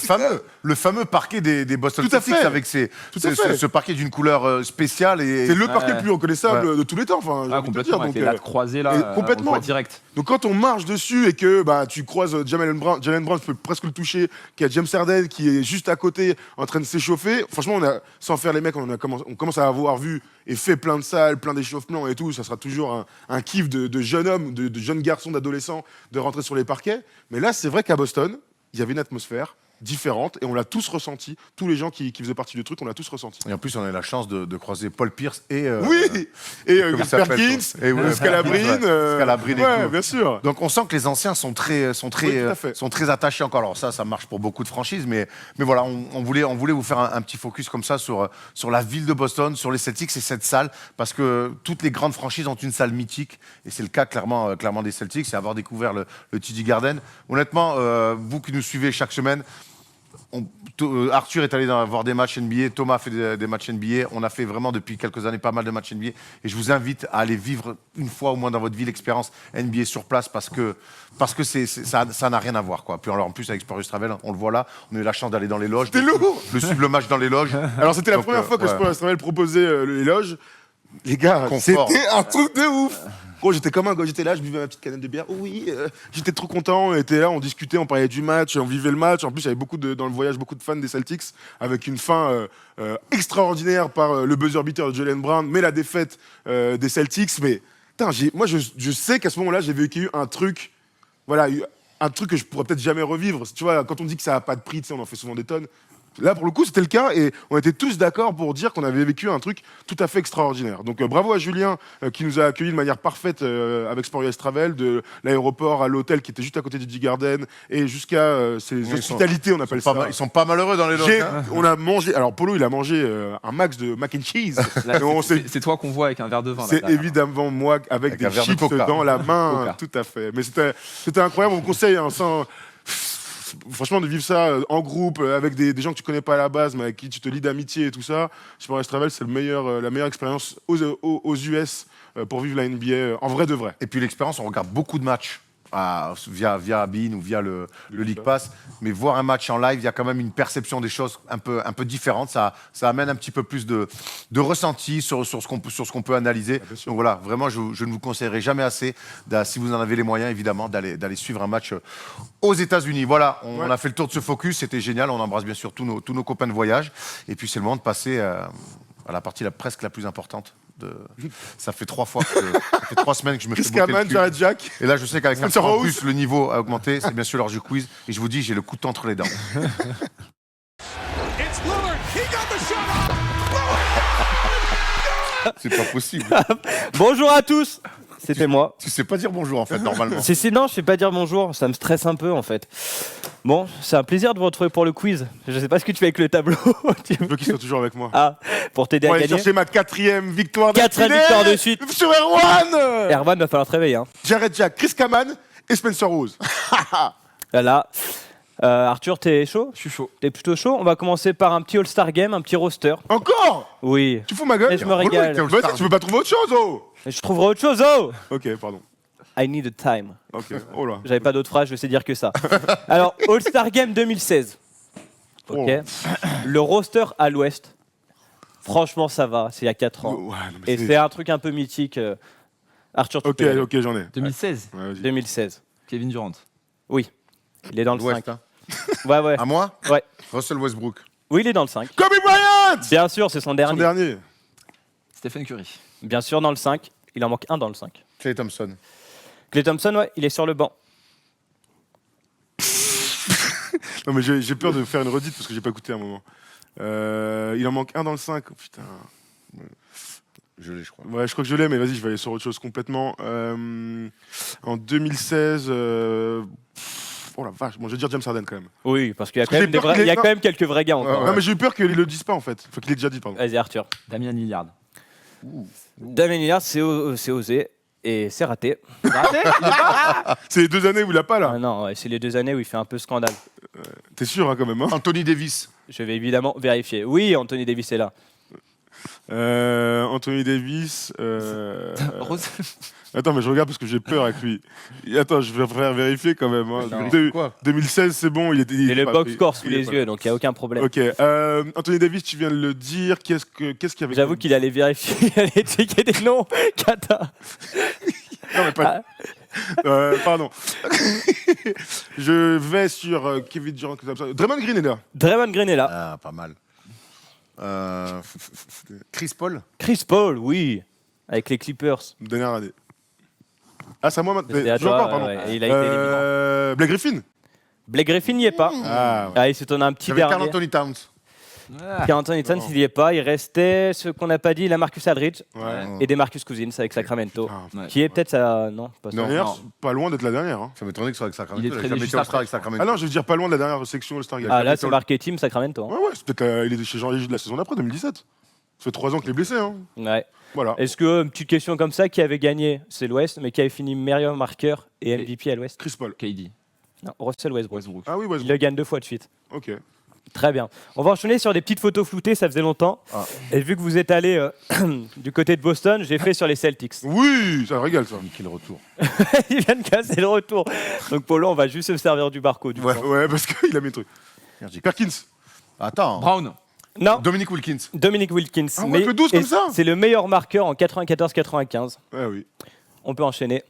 Speaker 1: fameux parquet des Boston Celtics avec ce parquet d'une couleur spéciale.
Speaker 3: C'est le parquet le plus reconnaissable de tous les temps. Enfin,
Speaker 4: complètement, avec les lattes croisées là,
Speaker 3: complètement.
Speaker 4: on voit direct.
Speaker 3: Donc quand on marche dessus et que tu croises Jalen Brown, tu peux presque le toucher, qu'il y a James Harden qui est juste à côté en train de s'échauffer. Franchement, sans faire les mecs, on commence à avoir vu et fait plein de salles, plein d'échauffements et tout. Ça sera toujours un kiff de jeunes hommes, de jeunes garçons, d'adolescents de rentrer sur les parquets. Mais là, c'est vrai qu'à Boston, il y avait une atmosphère différente et on l'a tous ressenti. Tous les gens qui faisaient partie du truc, on l'a tous ressenti.
Speaker 1: Et en plus, on a eu la chance de croiser Paul Pierce et
Speaker 3: Perkins, Scalabrine,
Speaker 1: et tout.
Speaker 3: bien sûr.
Speaker 1: Donc on sent que les anciens sont très attachés encore. Alors ça marche pour beaucoup de franchises, mais voilà, on voulait vous faire un petit focus comme ça sur la ville de Boston, sur les Celtics et cette salle, parce que toutes les grandes franchises ont une salle mythique, et c'est le cas clairement des Celtics, et avoir découvert le TD Garden. Honnêtement, vous qui nous suivez chaque semaine, Arthur est allé voir des matchs NBA, Thomas a fait des matchs NBA, on a fait vraiment depuis quelques années pas mal de matchs NBA, et je vous invite à aller vivre une fois au moins dans votre vie l'expérience NBA sur place, parce que ça n'a rien à voir, quoi. Puis en plus avec Sport US Travel, on le voit là, on a eu la chance d'aller dans les loges, de suivre le match dans les loges.
Speaker 3: Alors c'était la première fois que Sport US Travel proposait les loges. Les gars, c'était un truc de ouf. Gros, j'étais comme un gars, j'étais là, je buvais ma petite canette de bière. Oui, j'étais trop content. On était là, on discutait, on parlait du match, on vivait le match. En plus, il y avait dans le voyage beaucoup de fans des Celtics, avec une fin extraordinaire par le buzzer beater de Jalen Brown, mais la défaite des Celtics. Mais moi, je sais qu'à ce moment-là, j'ai vécu un truc, voilà, un truc que je pourrais peut-être jamais revivre. Tu vois, quand on dit que ça n'a pas de prix, on en fait souvent des tonnes. Là, pour le coup, c'était le cas et on était tous d'accord pour dire qu'on avait vécu un truc tout à fait extraordinaire. Donc, bravo à Julien qui nous a accueillis de manière parfaite avec Sport US Travel, de l'aéroport à l'hôtel qui était juste à côté du D Garden et jusqu'à ces hospitalités, on appelle ça.
Speaker 1: Ils sont pas malheureux dans les loges. Hein.
Speaker 3: On a mangé. Alors, Polo, il a mangé un max de mac and cheese.
Speaker 4: Là,
Speaker 3: Et on s'est-
Speaker 4: c'est toi qu'on voit avec un verre de vin. là,
Speaker 3: C'est
Speaker 4: derrière.
Speaker 3: évidemment moi avec
Speaker 1: un
Speaker 3: des
Speaker 1: verre de
Speaker 3: chips
Speaker 1: Coca.
Speaker 3: dans la main,
Speaker 4: Coca.
Speaker 3: tout à fait. Mais c'était incroyable. On vous conseille, hein, franchement, de vivre ça en groupe, avec des gens que tu connais pas à la base, mais avec qui tu te lis d'amitié et tout ça. Sport US Travel, c'est la meilleure expérience aux US pour vivre la NBA en vrai de vrai.
Speaker 1: Et puis l'expérience, on regarde beaucoup de matchs via Bein ou via le League Pass, mais voir un match en live, il y a quand même une perception des choses un peu différente. Ça amène un petit peu plus de ressenti sur ce qu'on peut analyser. Donc voilà, vraiment, je ne vous conseillerais jamais assez, si vous en avez les moyens, évidemment, d'aller suivre un match aux États-Unis. Voilà, on a fait le tour de ce focus, c'était génial. On embrasse bien sûr tous nos copains de voyage. Et puis c'est le moment de passer à la partie presque la plus importante. Ça fait 3 semaines que je me fais
Speaker 3: Chris
Speaker 1: botter le
Speaker 3: Kaman,
Speaker 1: cul.
Speaker 3: Jared Jack.
Speaker 1: Et là, je sais qu'avec un
Speaker 3: Spencer
Speaker 1: en
Speaker 3: Rose.
Speaker 1: plus, le niveau a augmenté. C'est bien sûr l'heure du quiz. Et je vous dis, j'ai le couteau entre les dents.
Speaker 7: It's Lillard. He got the shot off.
Speaker 1: C'est pas possible.
Speaker 8: Bonjour à tous. C'était moi.
Speaker 1: Tu sais pas dire bonjour, en fait, normalement.
Speaker 8: Non, je sais pas dire bonjour, ça me stresse un peu en fait. Bon, c'est un plaisir de vous retrouver pour le quiz. Je sais pas ce que tu fais avec le tableau.
Speaker 3: Je veux qu'il soit toujours avec moi.
Speaker 8: Ah, pour t'aider
Speaker 3: Pour
Speaker 8: à
Speaker 3: aller
Speaker 8: gagner.
Speaker 3: chercher ma 4e victoire
Speaker 8: 4e victoire de suite.
Speaker 3: sur Erwan.
Speaker 8: Erwan, va falloir te réveiller. Hein.
Speaker 3: Jared Jack, Chris Kaman et Spencer Rose.
Speaker 8: Là. Arthur, t'es chaud?
Speaker 4: Je suis chaud.
Speaker 8: T'es plutôt chaud? On va commencer par un petit All-Star Game, un petit roster.
Speaker 3: Encore?
Speaker 8: Oui.
Speaker 3: Tu fous ma gueule?
Speaker 8: Et je me régale.
Speaker 3: Vas-y, tu veux pas trouver autre chose, oh?
Speaker 8: Je trouverai autre chose, oh!
Speaker 3: Ok, pardon.
Speaker 8: I need a time.
Speaker 3: Ok, oh là.
Speaker 8: J'avais pas d'autres phrases, je sais dire que ça. Alors, All-Star Game 2016. Ok.
Speaker 3: Oh.
Speaker 8: Le roster à l'ouest. Franchement, ça va, c'est il y a 4 ans.
Speaker 3: Ouais, non, mais
Speaker 8: Et c'est un truc un peu mythique. Arthur, tu
Speaker 3: Ok,
Speaker 8: peux y aller.
Speaker 3: ok, j'en ai.
Speaker 4: 2016,
Speaker 3: Ouais, vas-y.
Speaker 8: 2016.
Speaker 4: Kevin Durant.
Speaker 8: Oui. Il est dans le 5.
Speaker 1: L'Ouest, hein.
Speaker 8: Ouais.
Speaker 1: À moi
Speaker 8: Ouais.
Speaker 1: Russell Westbrook.
Speaker 8: Oui, il est dans le 5.
Speaker 3: Kobe Bryant!
Speaker 8: Bien sûr, c'est son
Speaker 3: Son
Speaker 8: dernier.
Speaker 3: dernier.
Speaker 4: Stephen Curry.
Speaker 8: Bien sûr, dans le 5. Il en manque un dans le 5.
Speaker 1: Clay Thompson.
Speaker 8: Clay Thompson, ouais, il est sur le banc.
Speaker 3: Non, mais j'ai peur de faire une redite parce que j'ai pas écouté à un moment. Il en manque un dans le 5. Oh, putain.
Speaker 1: Je l'ai, je crois.
Speaker 3: Ouais, je crois que je l'ai, mais vas-y, je vais aller sur autre chose complètement. En 2016, oh la vache, bon, je vais dire James Harden quand même.
Speaker 8: Oui, parce qu'il y a,
Speaker 3: Parce que j'ai peur qu'il
Speaker 8: il y a
Speaker 3: ait-
Speaker 8: quand même quelques vrais gars encore.
Speaker 3: Non, mais j'ai eu peur qu'il le dise pas en fait. Faut qu'il ait déjà dit, pardon.
Speaker 8: Vas-y, Arthur.
Speaker 4: Damien Lillard.
Speaker 8: Damien Lillard, c'est osé. Et c'est raté.
Speaker 3: C'est les 2 années où il a pas là.
Speaker 8: Ah non, ouais, c'est les 2 années où il fait un peu scandale.
Speaker 3: T'es sûr hein, quand même hein.
Speaker 1: Anthony Davis.
Speaker 8: Je vais évidemment vérifier. Oui, Anthony Davis est là.
Speaker 3: Anthony Davis.
Speaker 4: Rose.
Speaker 3: Attends, mais je regarde parce que j'ai peur avec lui. Et attends, je vais faire vérifier quand même. Hein.
Speaker 1: Non.
Speaker 3: De-
Speaker 1: Quoi
Speaker 3: 2016, c'est bon. Il était.
Speaker 8: Et le
Speaker 3: pas-
Speaker 8: box score sous
Speaker 3: il est
Speaker 8: les
Speaker 3: pas-
Speaker 8: yeux, donc il n'y a aucun problème.
Speaker 3: Ok. Anthony Davis, tu viens de le dire. Qu'est-ce qu'il y avait
Speaker 8: J'avoue qu'il allait vérifier, il allait checker des noms. Kata.
Speaker 3: Non, mais pas. Pardon. Je vais sur Kevin Durant. Draymond Green est là.
Speaker 8: Draymond Green est là.
Speaker 1: Ah, pas mal. Chris Paul.
Speaker 8: Chris Paul, oui. Avec les Clippers.
Speaker 3: Dernière année. Ah, c'est à moi maintenant.
Speaker 8: C'est à
Speaker 3: Je joue encore,
Speaker 8: toi,
Speaker 3: pardon.
Speaker 8: ouais, il a été éliminé.
Speaker 3: Blake Griffin.
Speaker 8: Blake Griffin n'y est pas.
Speaker 3: Ah, ouais.
Speaker 8: Ah, il s'est donné un petit
Speaker 1: J'avais Karl
Speaker 8: dernier.
Speaker 1: Anthony Towns.
Speaker 8: Carl Anthony Towns, il n'y est pas. Il restait ce qu'on n'a pas dit, la Marcus Aldridge
Speaker 3: Ouais.
Speaker 8: et des Marcus Cousins avec Sacramento.
Speaker 3: Putain,
Speaker 4: Ouais.
Speaker 8: Qui est peut-être sa. Non, pas ça.
Speaker 1: Non.
Speaker 3: D'ailleurs,
Speaker 4: non.
Speaker 3: c'est pas loin d'être la dernière. Hein.
Speaker 1: Ça m'étonnerait que ce soit avec Sacramento.
Speaker 4: Il est
Speaker 1: Il a
Speaker 4: traîné
Speaker 1: jamais
Speaker 4: juste
Speaker 1: été All-Star
Speaker 4: après.
Speaker 1: avec Sacramento.
Speaker 3: Ah non, je veux dire pas loin de la dernière section All-Star Game.
Speaker 8: Ah là, c'est marqué Team Sacramento. hein.
Speaker 3: Ouais, ouais, c'est peut-être il était chez Jean Léger de la saison d'après, 2017. Ça fait 3 ans qu'il est blessé. Hein.
Speaker 8: Ouais.
Speaker 3: Voilà.
Speaker 8: Est-ce que, une petite question comme ça, qui avait gagné, c'est l'Ouest, mais qui avait fini meilleur marqueur et MVP à l'Ouest?
Speaker 3: Chris Paul.
Speaker 4: KD.
Speaker 8: Non, Russell Westbrook.
Speaker 4: Westbrook.
Speaker 3: Ah oui,
Speaker 8: Il
Speaker 3: ouais.
Speaker 8: le gagne 2 fois de suite.
Speaker 3: Ok.
Speaker 8: Très bien. On va enchaîner sur des petites photos floutées, ça faisait longtemps.
Speaker 1: Ah.
Speaker 8: Et vu que vous êtes allé du côté de Boston, j'ai fait sur les Celtics.
Speaker 3: Oui, ça régale ça.
Speaker 1: Quel retour.
Speaker 8: Il vient de casser le retour. Donc Polo, on va juste se servir du barco. Du
Speaker 3: Ouais,
Speaker 8: coup.
Speaker 3: ouais, parce qu'il a mis le truc.
Speaker 1: Merde, j'ai-
Speaker 3: Perkins.
Speaker 1: Attends.
Speaker 4: Brown.
Speaker 8: Non,
Speaker 1: Dominique Wilkins.
Speaker 8: Dominic Wilkins.
Speaker 3: Ah ouais, que 12
Speaker 8: et
Speaker 3: comme ça.
Speaker 8: c'est le meilleur marqueur en 94-95.
Speaker 3: Ouais, oui.
Speaker 8: On peut enchaîner.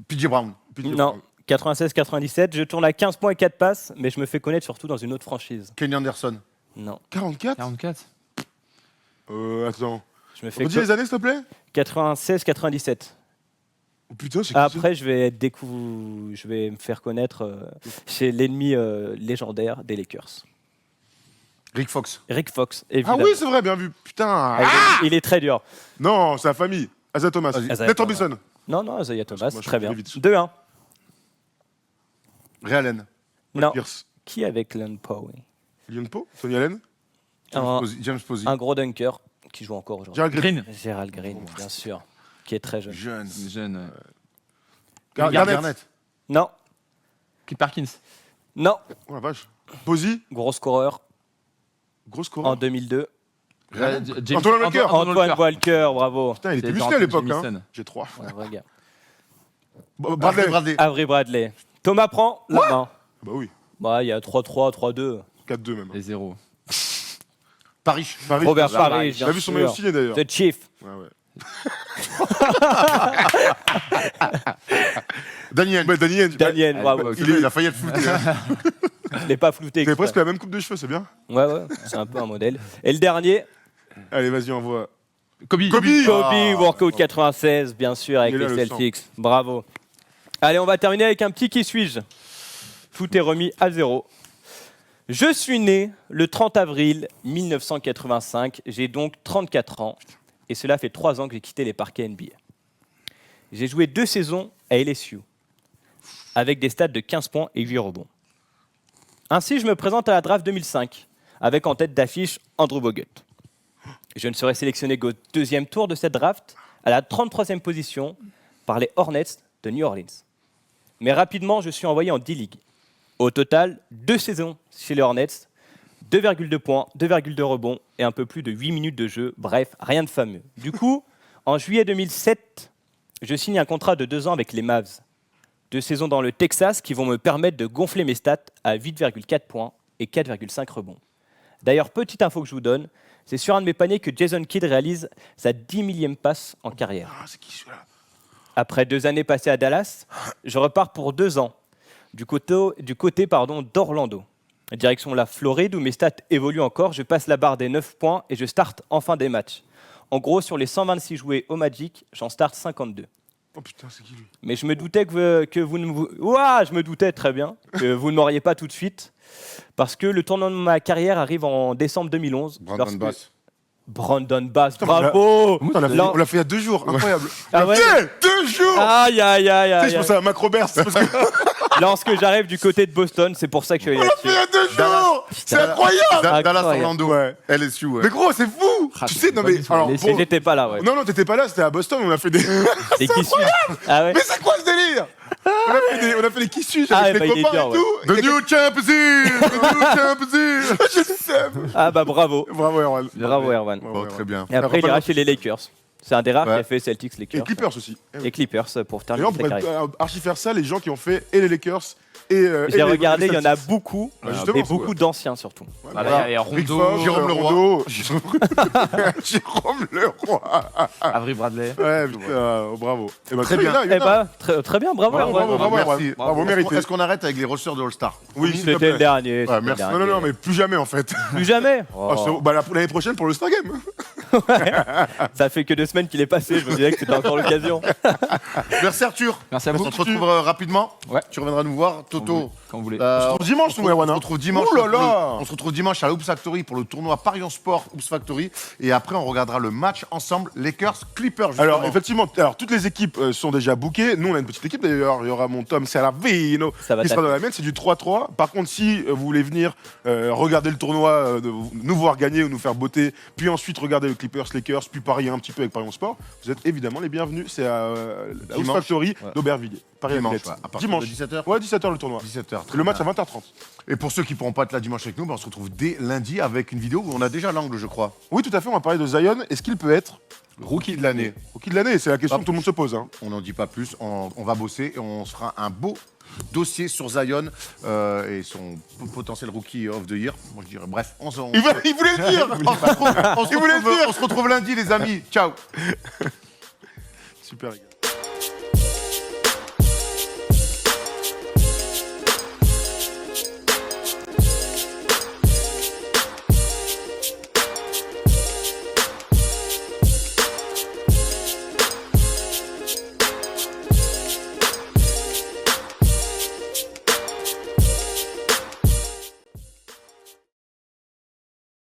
Speaker 1: PJ Brown.
Speaker 8: Non, 96-97. Je tourne à 15 points et 4 passes, mais je me fais connaître surtout dans une autre franchise.
Speaker 1: Kenny Anderson.
Speaker 8: Non,
Speaker 3: 44.
Speaker 4: 44.
Speaker 3: Attends.
Speaker 8: je me fais
Speaker 3: Redis les années, s'il te plaît.
Speaker 8: 96-97.
Speaker 3: Oh putain, c'est qui ça
Speaker 8: Après, je vais me faire connaître chez l'ennemi légendaire des Lakers.
Speaker 1: Rick Fox.
Speaker 8: Rick Fox,
Speaker 3: Ah
Speaker 8: évidemment.
Speaker 3: oui, c'est vrai, bien vu. Putain.
Speaker 8: Ah, il est très dur.
Speaker 3: Non, c'est la famille. Asa Thomas.
Speaker 8: Isaiah
Speaker 3: Nate
Speaker 8: Thomas.
Speaker 3: Robinson.
Speaker 8: Non, Isaiah Thomas,
Speaker 3: Moi, je
Speaker 8: très
Speaker 3: vais
Speaker 8: bien.
Speaker 3: vite.
Speaker 8: 2-1.
Speaker 1: Ray Allen.
Speaker 8: Non.
Speaker 3: Pierce.
Speaker 8: Qui avec Len Powell?
Speaker 3: Lyon Po. Tony Allen.
Speaker 1: James Posey.
Speaker 8: Un gros dunker qui joue encore aujourd'hui.
Speaker 3: Gerald Green.
Speaker 4: Green.
Speaker 8: Gérald Green, bien sûr, qui est très jeune.
Speaker 1: Jeune.
Speaker 4: Jeune.
Speaker 3: Garnett.
Speaker 8: Non,
Speaker 4: Cliff Parkins.
Speaker 8: non,
Speaker 3: Oh la vache. Posey.
Speaker 8: gros scoreur
Speaker 3: Gros
Speaker 8: en
Speaker 3: score.
Speaker 8: 2002.
Speaker 3: Antoine Walker.
Speaker 8: Antoine Walker, bravo.
Speaker 3: Putain, il était
Speaker 4: C'est
Speaker 3: musclé à
Speaker 4: Anthony
Speaker 3: l'époque. Hein.
Speaker 4: Jamison.
Speaker 3: J'ai 3.
Speaker 8: Ouais, vrai gars.
Speaker 3: Bradley.
Speaker 8: Avery Bradley. Thomas prend la main.
Speaker 3: Bah oui.
Speaker 8: Bah, il y a 3-3, 3-2.
Speaker 3: 4-2 même.
Speaker 4: Et 0.
Speaker 1: Paris.
Speaker 3: Paris.
Speaker 8: Robert
Speaker 3: T'as
Speaker 8: Parrish, bien
Speaker 3: vu son maillot
Speaker 8: sûr.
Speaker 3: signé d'ailleurs.
Speaker 8: The Chief.
Speaker 3: Ouais, ouais.
Speaker 1: Daniel.
Speaker 3: Bah, Daniel.
Speaker 8: Daniel, bravo.
Speaker 1: Il a failli être flouté.
Speaker 8: Je l'ai pas flouté.
Speaker 3: T'avais
Speaker 8: exprès.
Speaker 3: presque la même coupe de cheveux, c'est bien.
Speaker 8: Ouais, c'est un peu un modèle. Et le dernier,
Speaker 3: Allez, vas-y, envoie.
Speaker 4: Kobe.
Speaker 3: Kobe.
Speaker 8: Kobe, Workout 96, bien sûr, avec
Speaker 3: Il est
Speaker 8: les
Speaker 3: là, le
Speaker 8: Celtics. Bravo. Allez, on va terminer avec un petit qui suis-je. Tout est remis à 0. Je suis né le 30 avril 1985. J'ai donc 34 ans. Et cela fait 3 ans que j'ai quitté les parquets NBA. J'ai joué 2 saisons à LSU, avec des stats de 15 points et 8 rebonds. Ainsi, je me présente à la draft 2005, avec en tête d'affiche Andrew Bogut. Je ne serai sélectionné qu'au 2e tour de cette draft, à la 33e position, par les Hornets de New Orleans. Mais rapidement, je suis envoyé en D-League. Au total, 2 saisons chez les Hornets, 2,2 points, 2,2 rebonds et un peu plus de 8 minutes de jeu. Bref, rien de fameux. Du coup, en juillet 2007, je signe un contrat de 2 ans avec les Mavs. 2 saisons dans le Texas qui vont me permettre de gonfler mes stats à 8,4 points et 4,5 rebonds. D'ailleurs, petite info que je vous donne, c'est sur un de mes paniers que Jason Kidd réalise sa 10 millième passe en carrière.
Speaker 3: Ah, c'est qui celui-là?
Speaker 8: Après 2 années passées à Dallas, je repars pour 2 ans du côté d'Orlando. Direction la Floride où mes stats évoluent encore, je passe la barre des 9 points et je starte enfin des matchs. En gros, sur les 126 joués au Magic, j'en starte 52.
Speaker 3: Oh putain, c'est qui lui?
Speaker 8: Mais je me doutais que vous ne vous... Ouah, je me doutais très bien que vous ne m'auriez pas tout de suite. Parce que le tournant de ma carrière arrive en décembre 2011.
Speaker 1: Brandon Bass.
Speaker 8: Brandon Bass, bravo.
Speaker 3: On l'a fait il y a 2 jours, incroyable.
Speaker 8: Ah ouais.
Speaker 3: 2 jours.
Speaker 8: Aïe, aïe, aïe,
Speaker 3: Tu sais,
Speaker 8: aïe.
Speaker 3: je pense à Mac Roberts. Parce que
Speaker 8: Lorsque j'arrive du côté de Boston, c'est pour ça que je suis allé
Speaker 3: on l'a fait il y
Speaker 8: là-dessus.
Speaker 3: a 2 jours. C'est incroyable.
Speaker 1: Dallas
Speaker 8: Incroyable.
Speaker 1: Orlando.
Speaker 3: Ouais.
Speaker 1: LSU, ouais.
Speaker 3: Mais gros, c'est fou.
Speaker 4: Ah,
Speaker 3: Tu
Speaker 4: c'est
Speaker 3: sais, non
Speaker 4: pas
Speaker 3: mais
Speaker 4: du tout.
Speaker 3: alors
Speaker 8: Et
Speaker 3: bon,
Speaker 8: j'étais pas là, ouais.
Speaker 3: non, t'étais pas là, c'était à Boston, on a fait des.
Speaker 8: Et qui suis Ah ouais.
Speaker 3: Mais c'est quoi ce délire? On a fait des kissus
Speaker 8: Ah
Speaker 3: avec
Speaker 8: ouais,
Speaker 3: les
Speaker 8: bah, il est
Speaker 3: copains
Speaker 8: dur,
Speaker 3: et tout.
Speaker 1: The new champion! The new champion!
Speaker 3: Je sais.
Speaker 8: Ah bah bravo.
Speaker 3: Bravo, Erwan.
Speaker 8: Bravo, Erwan.
Speaker 1: Bon, très bien.
Speaker 8: Et après, il ira chez les Lakers. C'est un des rares
Speaker 1: Ouais.
Speaker 8: qui a fait Celtics
Speaker 3: Et
Speaker 8: Lakers.
Speaker 3: Clippers aussi.
Speaker 8: Et Clippers pour
Speaker 3: Les
Speaker 8: terminer
Speaker 3: gens
Speaker 8: sa
Speaker 3: pourraient
Speaker 8: carrière.
Speaker 3: archi faire ça, les gens qui ont fait et les Lakers et.
Speaker 8: J'ai regardé, il y en a beaucoup.
Speaker 3: Ah, justement,
Speaker 8: Et beaucoup d'anciens surtout.
Speaker 4: Voilà, il y a
Speaker 3: Rick
Speaker 4: Rondo,
Speaker 3: Fox,
Speaker 1: Jérôme Leroy.
Speaker 3: Rondo, Jérôme Leroy.
Speaker 4: Avery Bradley.
Speaker 3: Ouais, putain, bravo. Et bah,
Speaker 1: Très bien.
Speaker 8: Eh bah, très bien, bravo,
Speaker 3: Bravo,
Speaker 8: Erwan.
Speaker 3: bravo, bravo.
Speaker 1: Merci.
Speaker 3: Bravo, mérité.
Speaker 1: Est-ce qu'on arrête avec les rosters de All-Star?
Speaker 3: Oui, s'il te
Speaker 8: C'était le
Speaker 3: plaît.
Speaker 8: dernier. c'était le
Speaker 1: merci.
Speaker 8: dernier.
Speaker 3: Non, mais plus jamais en fait.
Speaker 8: Plus jamais.
Speaker 3: Ah, c'est- bah, l'année prochaine pour le Star Game.
Speaker 8: Ça fait que 2 semaines qu'il est passé. Je me disais que c'était encore l'occasion.
Speaker 1: Merci Arthur.
Speaker 4: Merci à vous.
Speaker 1: On se retrouve rapidement.
Speaker 4: Ouais.
Speaker 1: Tu reviendras nous voir. Toto.
Speaker 4: Quand vous voulez.
Speaker 3: On se retrouve dimanche, nous, Erwan.
Speaker 1: On se retrouve dimanche.
Speaker 3: Ouh là là.
Speaker 1: On se retrouve dimanche à la Hoops Factory pour le tournoi Paris en Sport Hoops Factory. Et après, on regardera le match ensemble Lakers Clippers. justement.
Speaker 3: Alors, effectivement, toutes les équipes sont déjà bookées. Nous, on a une petite équipe d'ailleurs. Il y aura mon Tom Salavino
Speaker 8: Ça va
Speaker 3: qui sera
Speaker 8: taper.
Speaker 3: dans la mienne. C'est du 3-3. Par contre, si vous voulez venir regarder le tournoi, nous voir gagner ou nous faire botter, puis ensuite regarder le Clippers, Lakers, puis parier un petit peu avec Paris en Sport, vous êtes évidemment les bienvenus. C'est à la Hoops
Speaker 1: Dimanche.
Speaker 3: Factory d'Aubervilliers. Paris
Speaker 1: dimanche,
Speaker 3: Villette.
Speaker 1: ouais, à partir
Speaker 3: Dimanche.
Speaker 1: de 17h.
Speaker 3: Ouais, 17h le tournoi.
Speaker 1: 17h.
Speaker 3: Le match à 20h30.
Speaker 1: Et pour ceux qui ne pourront pas être là dimanche avec nous, on se retrouve dès lundi avec une vidéo où on a déjà l'angle, je crois.
Speaker 3: Oui, tout à fait. On va parler de Zion. Est-ce qu'il peut être
Speaker 1: Rookie de l'année.
Speaker 3: rookie de l'année? C'est la question que tout le monde se pose. Hein.
Speaker 1: On n'en dit pas plus. On va bosser et on se fera un beau dossier sur Zion et son potentiel rookie of the year. Moi, je dirais, bref, on
Speaker 3: Il voulait le dire.
Speaker 1: se retrouve lundi, les amis. Ciao.
Speaker 3: Super, les gars.